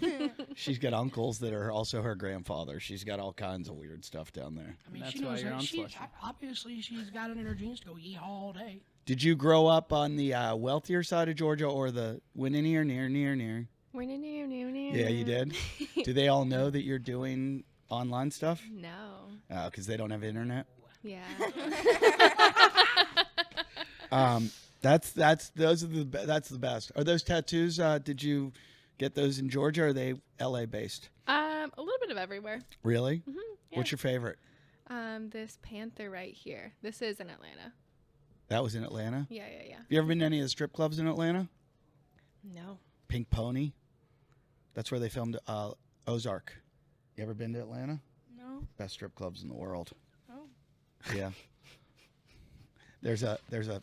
She's got uncles that are also her grandfather. She's got all kinds of weird stuff down there. I mean, That's she why knows you're her. unflushing. Obviously, she's got it in her genes to go yeehaw all day. Did you grow up on the wealthier side of Georgia or the near? Yeah, you did? Do they all know that you're doing online stuff? No. Oh, because they don't have internet? Yeah. That's the best. Are those tattoos, did you get those in Georgia or are they LA based? A little bit of everywhere. Really? Yeah. What's your favorite? This panther right here. This is in Atlanta. That was in Atlanta? Yeah. Have you ever been to any of the strip clubs in Atlanta? No. Pink Pony? That's where they filmed Ozark. You ever been to Atlanta? No. Best strip clubs in the world. Oh. Yeah. There's a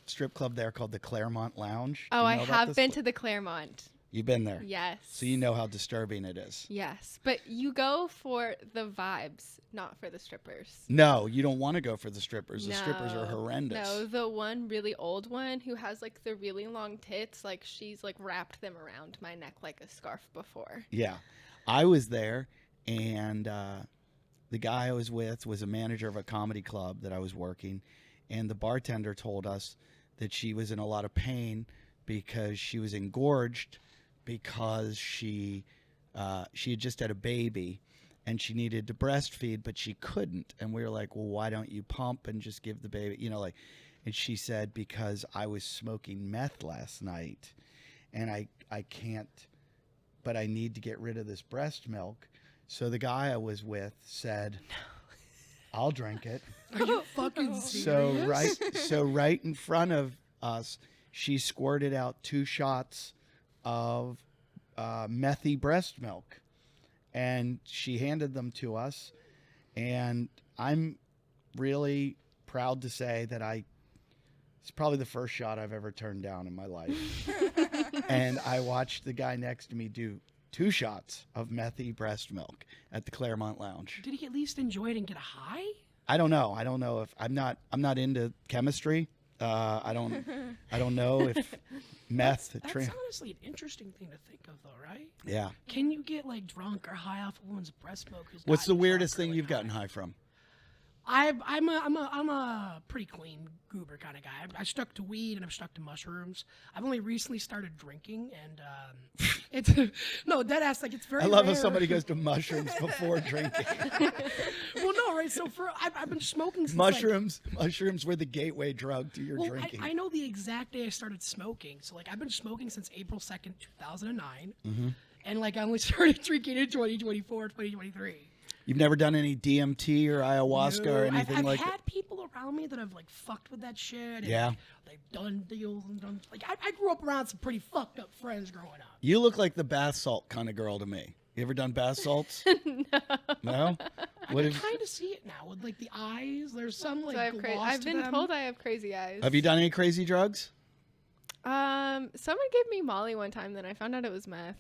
strip club there called the Claremont Lounge. Do Oh, you I know about have this been pla- to the Claremont. You've been there. Yes. So you know how disturbing it is. Yes, but you go for the vibes, not for the strippers. No, you don't want to go for the strippers. The strippers are No. horrendous. No, the one really old one who has like the really long tits, like she's like wrapped them around my neck like a scarf before. Yeah. I was there, and the guy I was with was a manager of a comedy club that I was working, and the bartender told us that she was in a lot of pain because she was engorged because she had just had a baby and she needed to breastfeed, but she couldn't. And we were like, well, why don't you pump and just give the baby, and she said, because I was smoking meth last night and I can't, but I need to get rid of this breast milk. So the guy I was with said, I'll drink it. Are you fucking serious? So right in front of us, she squirted out 2 shots of methy breast milk, and she handed them to us. And I'm really proud to say that it's probably the first shot I've ever turned down in my life. And I watched the guy next to me do 2 shots of methy breast milk at the Claremont Lounge. Did he at least enjoy it and get a high? I don't know. I don't know if I'm not into chemistry. I don't know if meth. That's honestly an interesting thing to think of, though, right? Yeah. Can you get like drunk or high off a woman's breast milk? who's What's the gotten weirdest drunk or, thing like, you've gotten high from? I'm a pretty clean goober kind of guy. I stuck to weed and I've stuck to mushrooms. I've only recently started drinking, and it's no dead ass. Like it's very. I love rare. how somebody goes to mushrooms before drinking. Well, no, right. So I've been smoking since Mushrooms were the gateway drug to your Well, drinking. I know the exact day I started smoking. So like I've been smoking since April 2nd, 2009, and like I only started drinking in 2024, 2023. You've never done any DMT or ayahuasca or anything I've like had that? people around me that have like fucked with that shit. And, Yeah. like, they've done deals and done like I grew up around some pretty fucked up friends growing up. You look like the bath salt kind of girl to me. You ever done bath salts? No. What I have, kind of see it now with like the eyes. There's some like So I've been told I have crazy eyes. have you done any crazy drugs? Someone gave me Molly one time, then I found out it was meth.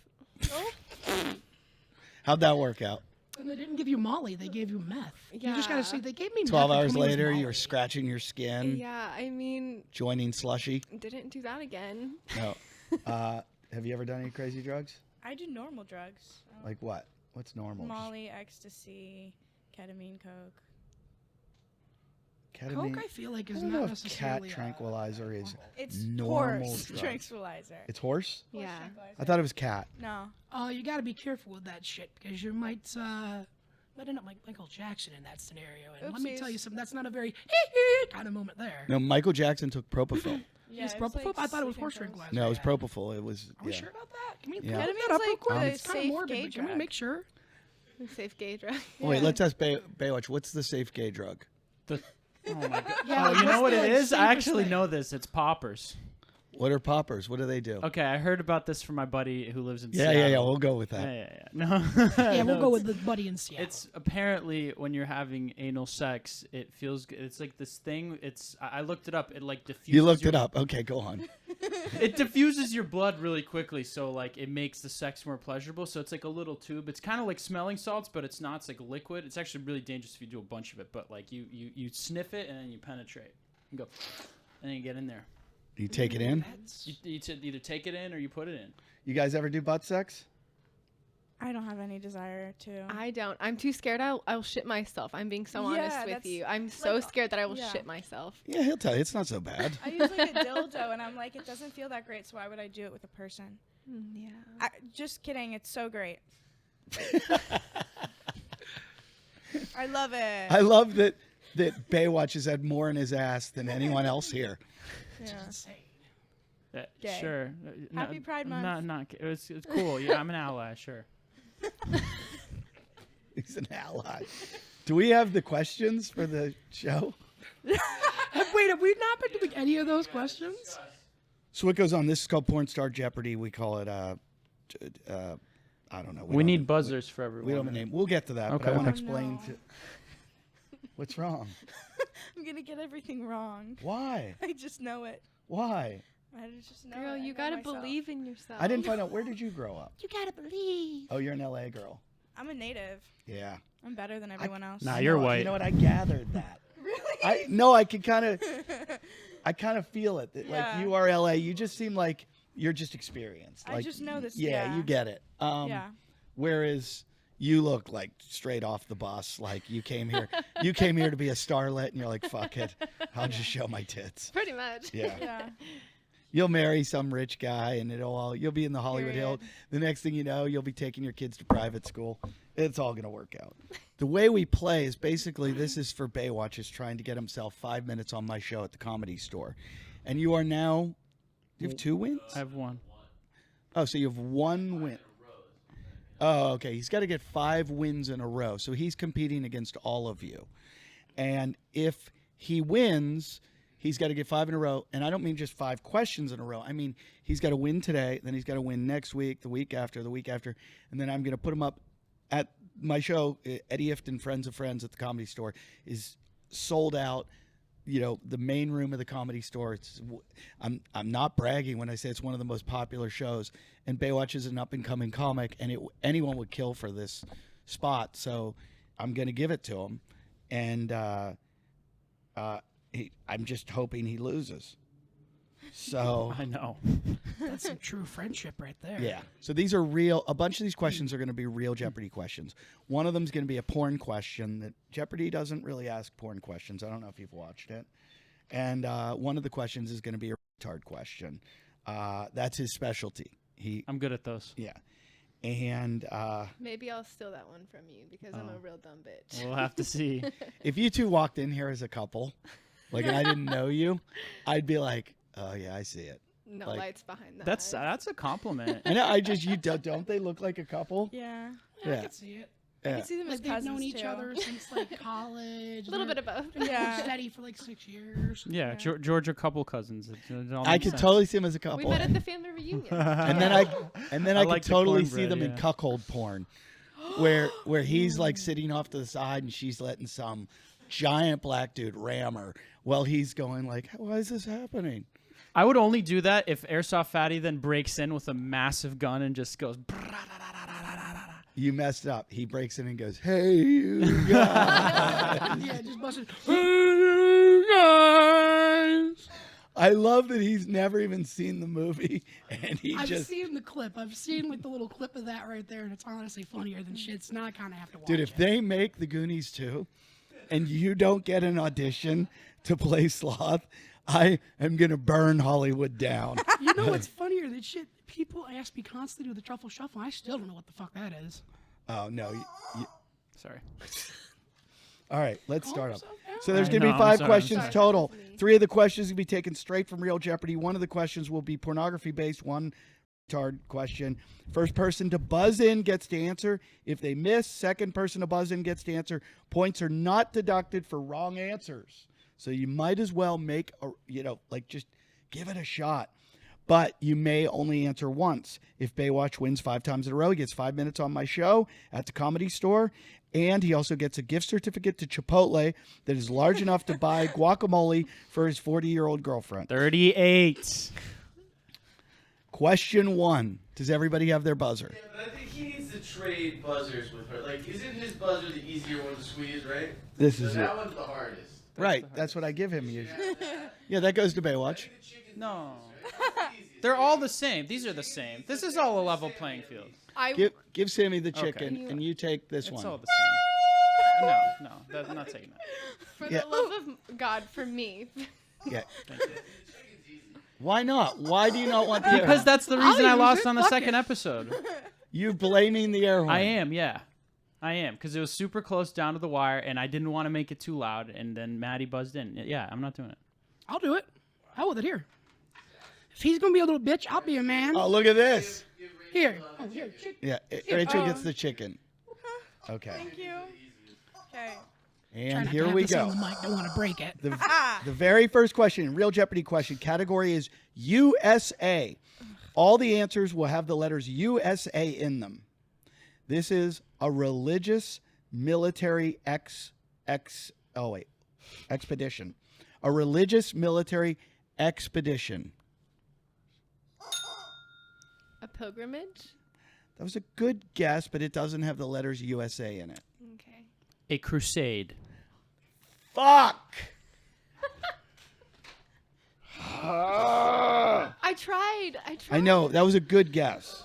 How'd that work out? And they didn't give you Molly, they gave you meth. You just Yeah. gotta say they gave me 12 meth and hours told me it was later, Molly. you're scratching your skin, Yeah, I mean, joining slushy. didn't do that again. No. Have you ever done any crazy drugs? I do normal drugs. Like what? What's normal? Just Molly, ecstasy, ketamine, coke. ketamine? Coke, I feel like I is don't not know if necessarily cat tranquilizer is It's normal horse drugs. tranquilizer. It's horse? Horse Yeah. tranquilizer. I thought it was cat. No. You gotta be careful with that shit because you might end up like Michael Jackson in that scenario. And let me tell Oopsies. you something, that's not a very kind of moment there. No, Michael Jackson took propofol. Yeah, It's it was propofol? I thought it was sleeping horse pills. tranquilizer. No, it was Yeah. propofol. It was. Are we Yeah. sure about that? Can we Yeah. look Ketamine's that up real like quick? the It's kind of safe morbid, gay but can we drug. make sure? Safe gay drug. Wait, Yeah. let's ask Baywatch. What's the safe gay drug? Oh my god. Yeah, Oh, you know what it like, is? I safest actually thing. know this. It's poppers. What are poppers? What do they do? Okay, I heard about this from my buddy who lives in Yeah, Seattle. yeah, yeah. We'll go with that. Yeah. No. Yeah, we'll No, go it's- with the buddy in Seattle. It's apparently when you're having anal sex, it feels good. It's like this thing. I looked it up. It like diffuses. You looked your- it up. Okay, go on. It diffuses your blood really quickly, so like it makes the sex more pleasurable. So it's like a little tube. It's kind of like smelling salts, but it's not. It's like liquid. It's actually really dangerous if you do a bunch of it. But like you sniff it and then you penetrate. You go, and then you get in there. You take it in. You either take it in or you put it in. You guys ever do butt sex? I don't have any desire to. I don't. I'm too scared. I'll shit myself. I'm being so Yeah, honest with that's you. I'm so like, scared that I will yeah. shit myself. Yeah, he'll tell you. It's not so bad. I use like a dildo, and I'm like, it doesn't feel that great, so why would I do it with a person? Yeah. Just kidding. It's so great. I love it. I love that Baywatch has had more in his ass than anyone else here. Yeah. Gay. Sure. Happy Pride Month. It's cool. Yeah, I'm an ally. Sure. He's an ally. Do we have the questions for the show? Wait, have we not been doing any of those questions? So what goes on? This is called Porn Star Jeopardy. We call it I don't know. We don't need have- buzzers for everyone. We don't have a name. We'll get to that. But I Okay. want to Oh, explain no. to. What's wrong? I'm gonna get everything wrong. Why? I just know it. Why? I just know Girl, it. I you know gotta myself. believe in yourself. I didn't find out. Where did you grow up? You gotta believe. Oh, you're an LA girl. I'm a native. Yeah. I'm better than everyone else. Nah, I you're know- white. You know what? I gathered that. Really? I can kind of. I kind of feel it. That, Yeah. Like you are LA. You just seem like you're just experienced. I Like, just know this- Yeah, yeah. you get it. Yeah. Whereas you look like straight off the bus. Like you came here. You came here to be a starlet, and you're like, fuck it. I'll just show my tits. Pretty much. Yeah. Yeah. You'll marry some rich guy, and you'll be in the Hollywood Hill. Period. The next thing you know, you'll be taking your kids to private school. It's all gonna work out. The way we play is basically this is for Baywatch is trying to get himself 5 minutes on my show at the Comedy Store, and you are now. You have 2 wins. I have one. Oh, so you have 1 win. Oh, okay. He's got to get 5 wins in a row. So he's competing against all of you. And if he wins, he's got to get 5 in a row. And I don't mean just 5 questions in a row. I mean, he's got to win today, then he's got to win next week, the week after, and then I'm going to put him up at my show. Eddie Ifft and Friends of Friends at the Comedy Store is sold out. You know, the main room of the Comedy Store. I'm not bragging when I say it's one of the most popular shows. And Baywatch is an up and coming comic, and anyone would kill for this spot. So I'm going to give it to him, and I'm just hoping he loses. So I know. That's some true friendship right there. yeah. So these are real. A bunch of these questions are going to be real Jeopardy questions. One of them is going to be a porn question that Jeopardy doesn't really ask porn questions. I don't know if you've watched it. And one of the questions is going to be a retard question. That's his specialty. I'm good at those. Yeah. And Maybe I'll steal that one from you because I'm a real dumb bitch. We'll have to see. if you two walked in here as a couple, like, and I didn't know you, I'd be like, oh yeah, I see it. No like- lights behind that. That's a compliment. And I just, don't they look like a couple? Yeah. I can see it. I can see them as Like they've cousins known each too. other since like college. A little bit of both. Yeah. Steady for like 6 years. Yeah, Georgia couple cousins. It all I makes could sense. totally see them as a We couple. met at the family reunion. And then I like could the totally see cornbread, them in yeah. cuckold porn, where he's like sitting off to the side and she's letting some giant black dude ram her while he's going like, why is this happening? I would only do that if Airsoft Fatty then breaks in with a massive gun and just goes. You messed up. He breaks in and goes, hey, you guys. Yeah, just busted. Hey, you guys. I love that he's never even seen the movie and he I've just. seen the clip. I've seen like the little clip of that right there, and it's honestly funnier than shit. So now I kind of have to watch Dude, it. if they make the Goonies 2 and you don't get an audition to play Sloth, I am going to burn Hollywood down. You know what's funnier than shit? People ask me constantly to do the truffle shuffle. I still don't know what the fuck that is. Oh, no. Sorry. All right, let's start up. yourself down. So there's I going to know, be I'm 5 sorry, I'm questions sorry. total. That's me. 3 of the questions will be taken straight from Real Jeopardy. 1 of the questions will be pornography-based, 1 retard question. First person to buzz in gets to answer. If they miss, second person to buzz in gets to answer. Points are not deducted for wrong answers. So you might as well make just give it a shot. But you may only answer once. If Baywatch wins 5 times in a row, he gets 5 minutes on my show at the Comedy Store. And he also gets a gift certificate to Chipotle that is large enough to buy guacamole for his 40-year-old girlfriend. 38. Question 1. Does everybody have their buzzer? Yeah, but I think he needs to trade buzzers with her. Like, isn't his buzzer the easier one to squeeze, right? This So is it. that one's the hardest. Right. That's what I give him usually. Yeah, that goes to Baywatch. No. They're all the same. These are the same. This is all a level playing field. Give Sammy the chicken, Okay. and you take this It's one. all the same. No, I'm not taking that. For Yeah. the love of God, for me. Yeah. Thank you. Why not? Why do you not want the air Because horn? that's the reason I use lost it. on the Fuck second it. episode. You blaming the air horn. I am, yeah. I am, because it was super close down to the wire, and I didn't want to make it too loud, and then Maddie buzzed in. Yeah, I'm not doing it. I'll do it. Hell with it here. If he's gonna be a little bitch, I'll be a man. Oh, look at this. Here. Oh, here. Yeah, Rachel gets the chicken. Okay. Thank you. Okay. Try And not to here have we this on go. the mic. Don't want to break it. The very first question, Real Jeopardy question, category is USA. All the answers will have the letters USA in them. This is a religious military expedition. A religious military expedition. A pilgrimage? That was a good guess, but it doesn't have the letters USA in it. Okay. A crusade. Fuck! I tried. I know, that was a good guess.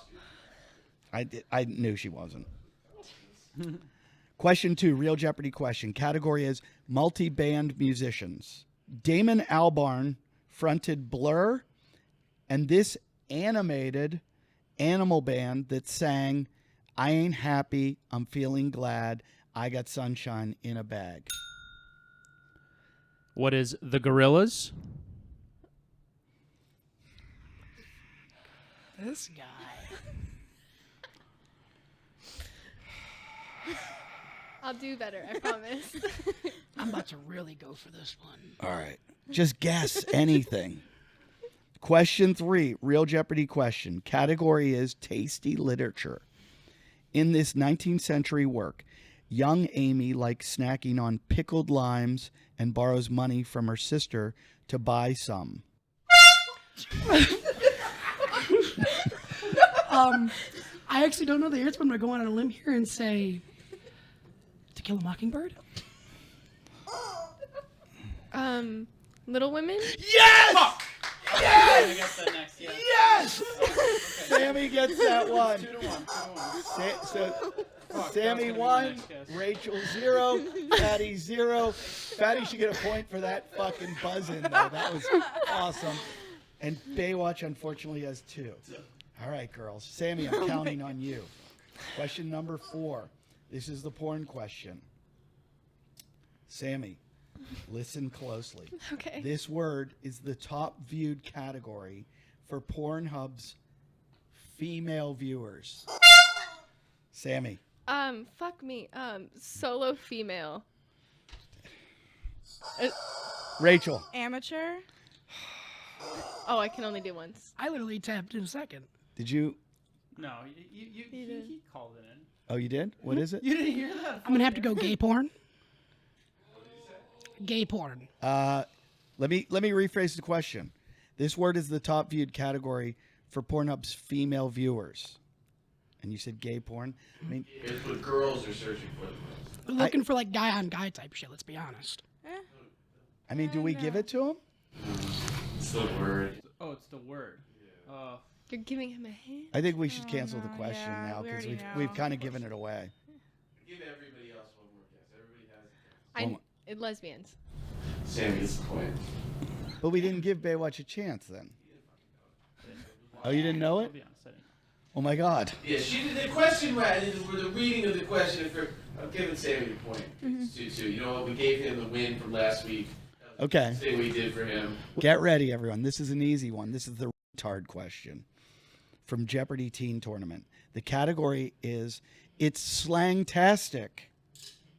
I knew she wasn't. Question 2, Real Jeopardy question. Category is multi-band musicians. Damon Albarn fronted Blur and this animated animal band that sang I Ain't Happy, I'm Feeling Glad, I Got Sunshine in a Bag. What is the Gorillas? This guy. I'll do better, I promise. I'm about to really go for this one. All right. Just guess anything. Question 3, Real Jeopardy question. Category is tasty literature. In this 19th century work, young Amy likes snacking on pickled limes and borrows money from her sister to buy some. I actually don't know the answer, but I'm going to go out on a limb here and say To Kill a Mockingbird. Little Women? Yes! I guess that next, yeah. Yes! Sammy gets that one. 2-1. So Sammy 1, Rachel 0, Fatty 0. Fatty should get a point for that fucking buzz-in, though. That was awesome. And Baywatch, unfortunately, has 2. All right, girls. Sammy, I'm counting on you. Question number 4. This is the porn question. Sammy, listen closely. Okay. This word is the top viewed category for Pornhub's female viewers. Sammy, Fuck me. Solo female. Rachel. Amateur. Oh, I can only do once. I literally tapped in a second. Did you? No, he called it in. Oh, you did? What is it? You didn't hear that? I'm gonna have to go gay porn. Gay porn. Let me rephrase the question. This word is the top viewed category for Pornhub's female viewers. And you said gay porn? I mean, It's what girls are searching for the most. We're looking for like guy on guy type shit. Let's be honest. do we give it to him? It's the word. Oh, it's the word. You're giving him a hint? I think we should cancel the question yeah, now we because already we've know. kind of given it away. Give everybody else one more guess. Everybody has a guess. Lesbians. Sammie gets the point. But we didn't give Baywatch a chance then. Oh, you didn't know I'll it? be honest, I didn't know. Oh my God. Yeah, she did the question right. The reading of the question. I'm giving Sammie the point. It's 2-2. You know what? We gave him the win from last week. Okay. The thing we did for him. Get ready, everyone. This is an easy one. This is the retard question from Jeopardy Teen Tournament. The category is it's slangtastic.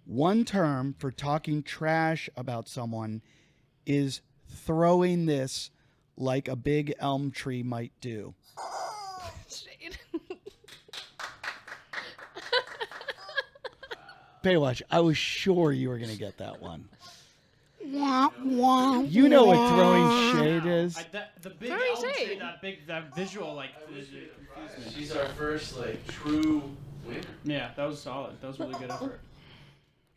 One term for talking trash about someone is throwing this like a big elm tree might do. Shade. Baywatch, I was sure you were going to get that one. Wah, wah, You know what wah. throwing shade is. The big Very elm tree, shade. that visual, like, She's our first true winner. yeah, that was solid. That was really good effort.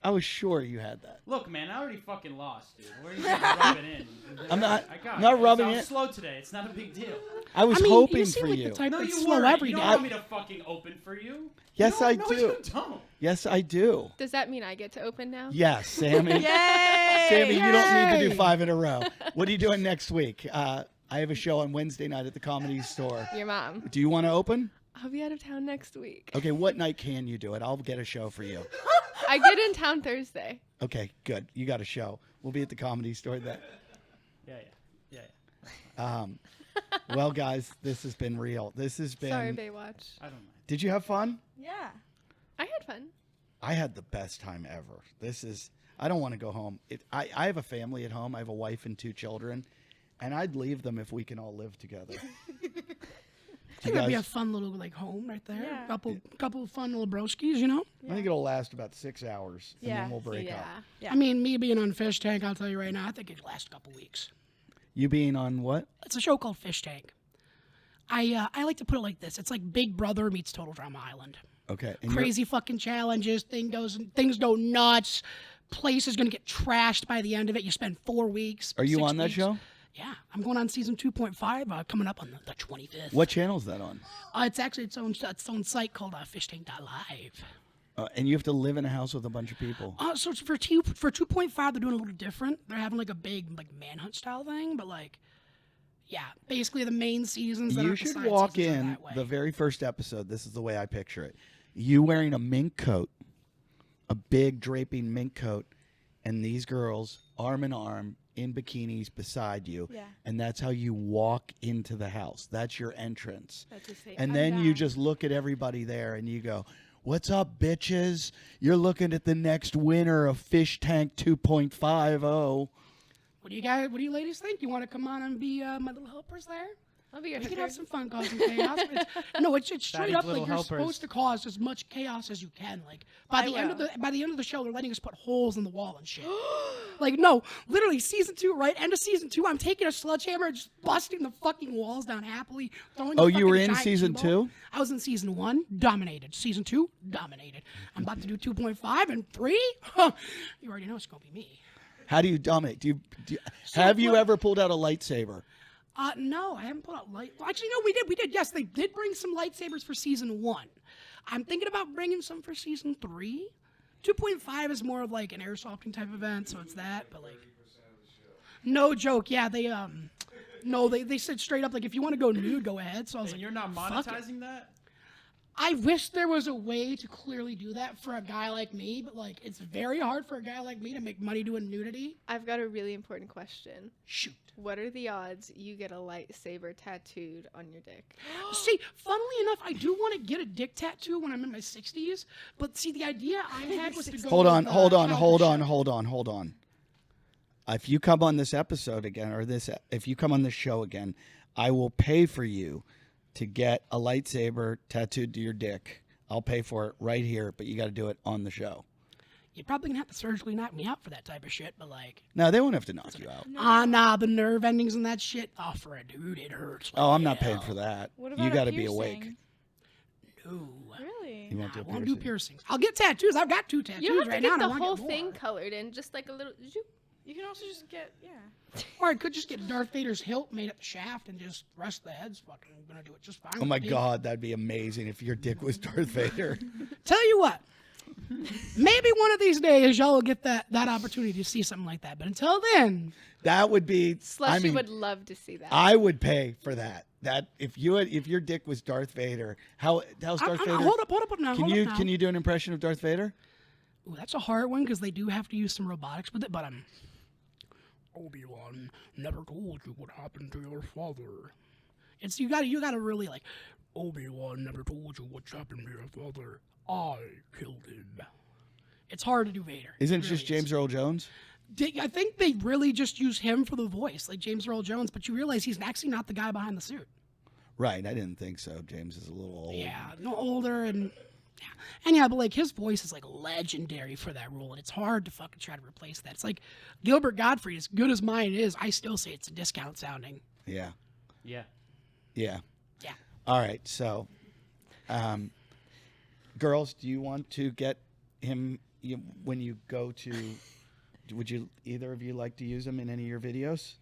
I was sure you had that. Look, man, I already fucking lost, dude. Where are you gonna rub it in? I'm not I got not it. rubbing I'm it. slow today. It's not a big deal. I was I mean, hoping you seem for like you. the type No, that's you slow weren't. every You day. don't want me to fucking open for you? Yes, I No, do. you don't. Yes, I do. Does that mean I get to open now? Yes, Sammie. Yay! Sammie, you don't need to do Yay! 5 in a row. What are you doing next week? I have a show on Wednesday night at the Comedy Store. Your mom. Do you want to open? I'll be out of town next week. Okay, what night can you do it? I'll get a show for you. I get in town Thursday. Okay, good. You got a show. We'll be at the Comedy Store then. Yeah. Well, guys, this has been real. This has been. Sorry, Baywatch. I don't mind. Did you have fun? Yeah. I had fun. I had the best time ever. This is. I don't want to go home. I have a family at home. I have a wife and 2 children, and I'd leave them if we can all live together. I think it'd be a fun little home right there. Yeah. Couple of fun little broskies, you know. I think it'll last about 6 hours, and Yeah. then we'll break up. Yeah. I mean, me being on Fishtank, I'll tell you right now, I think it'd last a couple weeks. You being on what? It's a show called Fishtank. I like to put it like this: it's like Big Brother meets Total Drama Island. Okay. And you're- Crazy fucking challenges. Things go nuts. Place is gonna get trashed by the end of it. You spend 4 weeks. Are you 6 on that weeks. show? Yeah, I'm going on season 2.5, coming up on the 25th. What channel is that on? It's actually its own site called Fishtank.live. And you have to live in a house with a bunch of people. So it's for 2.5, they're doing a little different. They're having like a big manhunt style thing, but yeah, basically the main seasons. That You aren't the should side walk seasons are in that way. the very first episode. This is the way I picture it. You wearing a mink coat, a big draping mink coat, and these girls arm in arm in bikinis beside you. Yeah. And that's how you walk into the house. That's your entrance. That's a safe. And I'm then you down. just look at everybody there and you go, "What's up, bitches? You're looking at the next winner of Fishtank 2.50. What do you ladies think? You want to come on and be my little helpers there? I'll be your We can hooker. have some fun causing chaos. It's straight Daddy's up little like you're helpers. supposed to cause as much chaos as you can. Like by the end of the show, they're letting us put holes in the wall and shit. No, literally season 2, right? End of season 2, I'm taking a sledgehammer and just busting the fucking walls down happily. Throwing Oh, the you were fucking in giant season T-ball. 2? I was in season 1, dominated. Season 2, dominated. I'm about to do 2.5 and 3. Huh. You already know it's gonna be me. How do you dominate? Have you what- ever pulled out a lightsaber? No, I haven't pulled out light. Well, actually, no, we did. Yes, they did bring some lightsabers for season 1. I'm thinking about bringing some for season 3. 2.5 is more of like an airsofting type event, so it's that. But no joke. Yeah, they said straight up if you want to go nude, go ahead. So I was And like, you're not fuck it. monetizing that? I wish there was a way to clearly do that for a guy like me, but like it's very hard for a guy like me to make money doing nudity. I've got a really important question. Shoot. What are the odds you get a lightsaber tattooed on your dick? See, funnily enough, I do want to get a dick tattoo when I'm in my 60s, but see, the idea I had was to go Hold on. with, If you come on this episode again, if you come on this show again, I will pay for you to get a lightsaber tattooed to your dick. I'll pay for it right here, but you got to do it on the show. You're probably gonna have to surgically knock me out for that type of shit, but like, No, they won't have to knock you out. nah, the nerve endings and that shit. Oh, for a dude, it hurts. Oh, I'm not paying for that. What about You a got to be piercing? awake. No. Really? You won't do I a won't piercing. do piercings. I'll get tattoos. I've got 2 tattoos You don't have right to now. get and I the wanna whole get thing more. colored in, just like a little. You can also just get, Or I could just get Darth Vader's hilt made up the shaft and just rest the head's fucking gonna do it just fine. Oh my with me. God, that'd be amazing if your dick was Darth Vader. Tell you what, maybe one of these days y'all will get that opportunity to see something like that. But until then, That would be. Slushy would love to see that. I would pay for that. That if your dick was Darth Vader, how's Darth Vader? hold up now. Can you do an impression of Darth Vader? Ooh, that's a hard one because they do have to use some robotics with it. But Obi-Wan never told you what happened to your father. It's you gotta really like. Obi-Wan never told you what happened to your father. I killed him. It's hard to do Vader. Isn't it really just James Earl Jones? I think they really just use him for the voice, like James Earl Jones. But you realize he's actually not the guy behind the suit. Right, I didn't think so. James is a little old. Yeah, no older and yeah, but like his voice is like legendary for that role, and it's hard to fucking try to replace that. It's like Gilbert Gottfried, as good as mine is, I still say it's a discount sounding. Yeah. Yeah. Yeah. Yeah. All right, so, girls, do you want to get him when you go to? Would you either of you like to use him in any of your videos?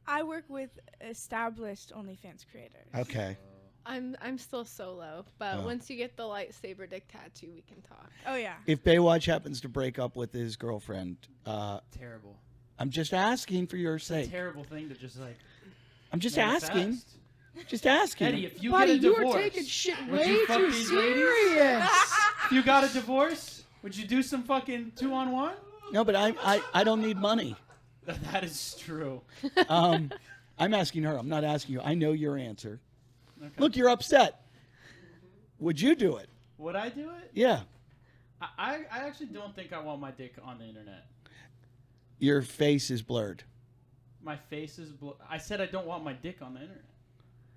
I work with established OnlyFans creators. Okay. I'm still solo, but Oh. once you get the lightsaber dick tattoo, we can talk. Oh yeah. If Baywatch happens to break up with his girlfriend, Terrible. I'm just asking for your sake. Terrible thing to just like. I'm just manifest. asking. Just asking. Eddie, if you Buddy, get a you divorce, are taking shit would way you fuck too these ladies? serious. If you got a divorce, would you do some fucking 2-on-1? No, but I don't need money. That is true. I'm asking her. I'm not asking you. I know your answer. Okay. Look, you're upset. Would you do it? Would I do it? Yeah. I actually don't think I want my dick on the internet. Your face is blurred. My face is I said I don't want my dick on the internet.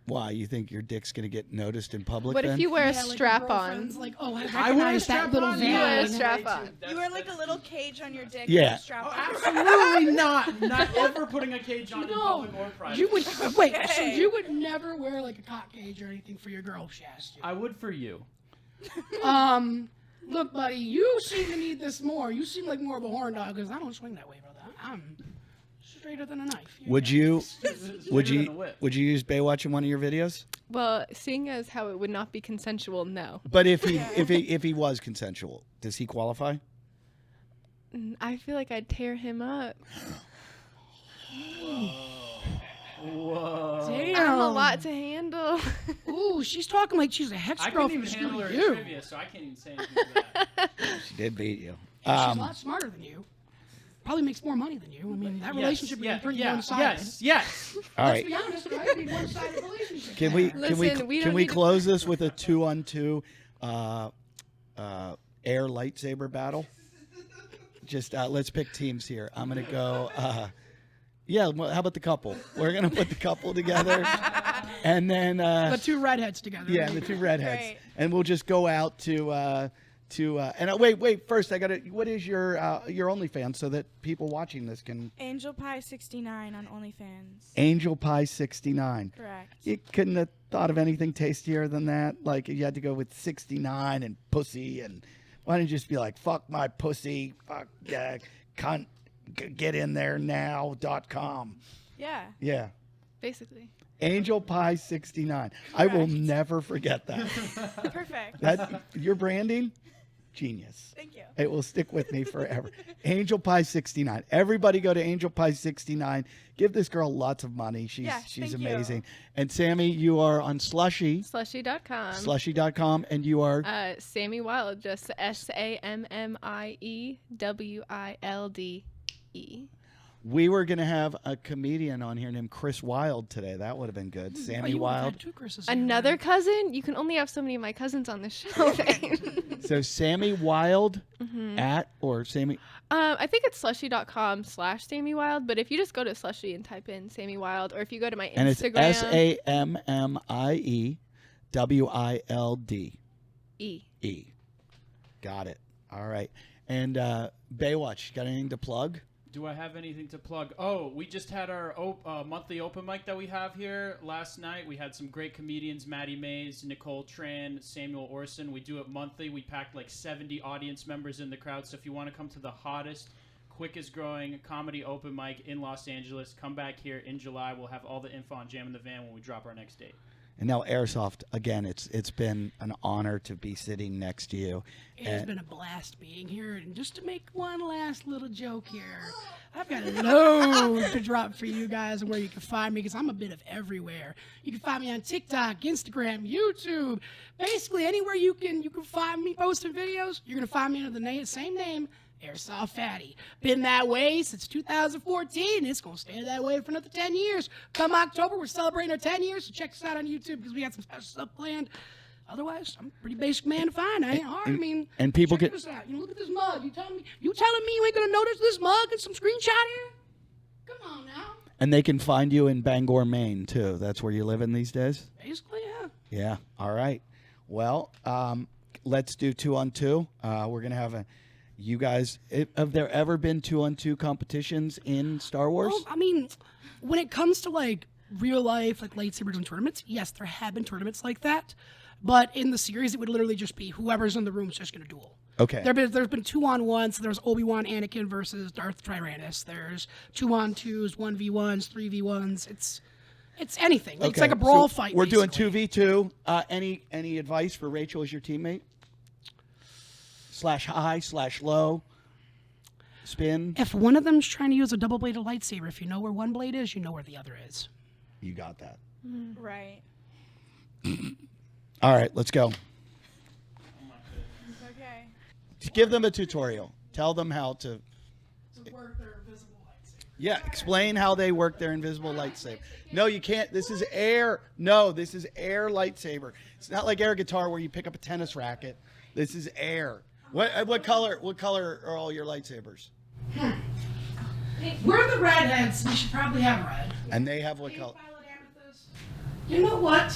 Why? You think your dick's going to get noticed in public What then? if you wear a Yeah, like your strap on? girlfriend's like, oh, I I wear a recognize that strap little on. vein. You wear a that's strap way too- on. that's- You wear like a that's- little cage on your dick. Yeah. And a strap on. Absolutely not. Not ever putting a cage on in No, public or private. you would wait. So Okay. you would never wear like a cock cage or anything for your girl, if she asked you. I would for you. Look, buddy, you seem to need this more. You seem like more of a horn dog because I don't swing that way, brother. I'm straighter than a knife. Would you would Straighter than a you whip. would you use Baywatch in one of your videos? Well, seeing as how it would not be consensual, no. But if he was consensual, does he qualify? I feel like I'd tear him up. Whoa. Damn. I'm a lot to handle. Ooh, she's talking like she's a hex I girl couldn't from even handle her Scooby-Doo. in trivia, so I can't even say anything to that. She did beat you. She's a lot smarter than you. Probably makes more money than you. I mean, that relationship would be pretty one-sided. Yes. All Let's right. be honest, right? It'd be a one-sided relationship. Can we Listen, we can don't we need to- close this with a 2-on-2 air lightsaber battle? Just let's pick teams here. I'm gonna go. Yeah, well, how about the couple? We're gonna put the couple together, and then The two redheads together. yeah, the two redheads, Great. and we'll just go out to wait. First, I gotta. What is your OnlyFans so that people watching this can? Angelpie 69 on OnlyFans. Angel Pie 69. Correct. You couldn't have thought of anything tastier than that. Like you had to go with 69 and pussy, and why didn't you just be like fuck my pussy, fuck yeah, cunt, get in there now.com. Yeah. Yeah. Basically. Angel Pie 69. I will Correct. never forget that. Perfect. That your branding? Genius. Thank you. It will stick with me forever. Angel Pie 69. Everybody go to Angel Pie 69. Give this girl lots of money. She's thank amazing. you. And Sammie, you are on Slushy. Slushy.com. Slushy.com. And you are Sammie Wilde, just SammieWilde. We were going to have a comedian on here named Chris Wilde today. That would have been good. Sammie Wilde. Another cousin? You can only have so many of my cousins on the show. So Sammie Wilde or Sammie. I think it's slushy.com/Sammie Wilde, but if you just go to Slushy and type in Sammie Wilde, or if you go to my And Instagram. it's SammieWilde. Got it. All right. And Baywatch, got anything to plug? Do I have anything to plug? Oh, we just had our monthly open mic that we have here last night. We had some great comedians, Maddie Mays, Nicole Tran, Samuel Orson. We do it monthly. We packed like 70 audience members in the crowd. So if you want to come to the hottest, quickest growing comedy open mic in Los Angeles, come back here in July. We'll have all the info on Jam in the Van when we drop our next date. And now Airsoft, again, it's been an honor to be sitting next to you. It has been a blast being here. And just to make one last little joke here, I've got a load to drop for you guys and where you can find me, because I'm a bit of everywhere. You can find me on TikTok, Instagram, YouTube. Basically, anywhere you can find me posting videos, you're going to find me under the same name, Airsoft Fatty. Been that way since 2014. It's going to stay that way for another 10 years. Come October, we're celebrating our 10 years, so check us out on YouTube because we got some special stuff planned. Otherwise, I'm a pretty basic man to find. I ain't hard. And people check get this out. Look at this mug. You telling me you ain't going to notice this mug and some screenshot here? Come on now. And they can find you in Bangor, Maine, too. That's where you're living these days? Basically, yeah. Yeah. All right. Well, let's do 2-on-2. We're going to have you guys, have there ever been 2-on-2 competitions in Star Wars? Well, I mean, when it comes to like real life, like lightsabers and tournaments, yes, there have been tournaments like that. But in the series, it would literally just be whoever's in the room is just going to duel. Okay. There's been 2-on-1s. There's Obi-Wan Anakin versus Darth Tyrannus. There's 2-on-2s, 1v1s, 3v1s. It's anything. Okay. It's like a brawl So fight. We're basically. doing 2v2. Any advice for Rachel as your teammate? /high/low spin. If one of them's trying to use a double-bladed lightsaber, if you know where one blade is, you know where the other is. You got that. Right. All right, let's go. Okay. Give them a tutorial. Tell them how to work their invisible lightsaber. Yeah, explain how they work their invisible lightsaber. No, you can't. This is air. No, this is air lightsaber. It's not like air guitar where you pick up a tennis racket. This is air. What color are all your lightsabers? We're the redheads. We should probably have red. And they have what color? You know what?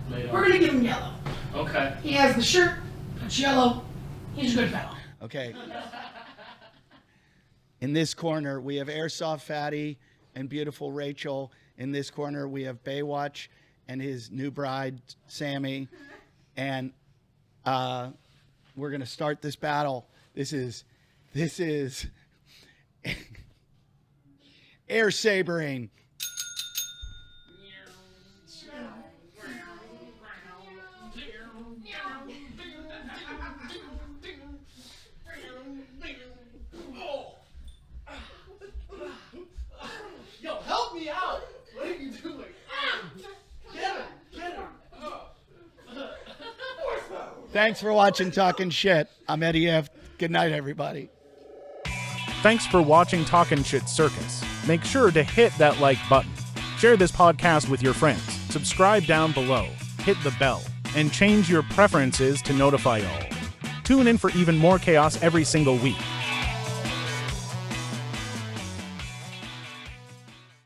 We're going to give him yellow. Okay. He has the shirt. It's yellow. He's a good fellow. Okay. In this corner, we have Airsoft Fatty and beautiful Rachel. In this corner, we have Baywatch and his new bride, Sammie. And we're going to start this battle. This is Air-sabering. Yo, help me out! What are you doing? Get him! Thanks for watching Talkin Shit. I'm Eddie Ifft. Good night, everybody. Thanks for watching Talkin Shit Circus. Make sure to hit that like button. Share this podcast with your friends. Subscribe down below. Hit the bell. And change your preferences to notify all. Tune in for even more chaos every single week.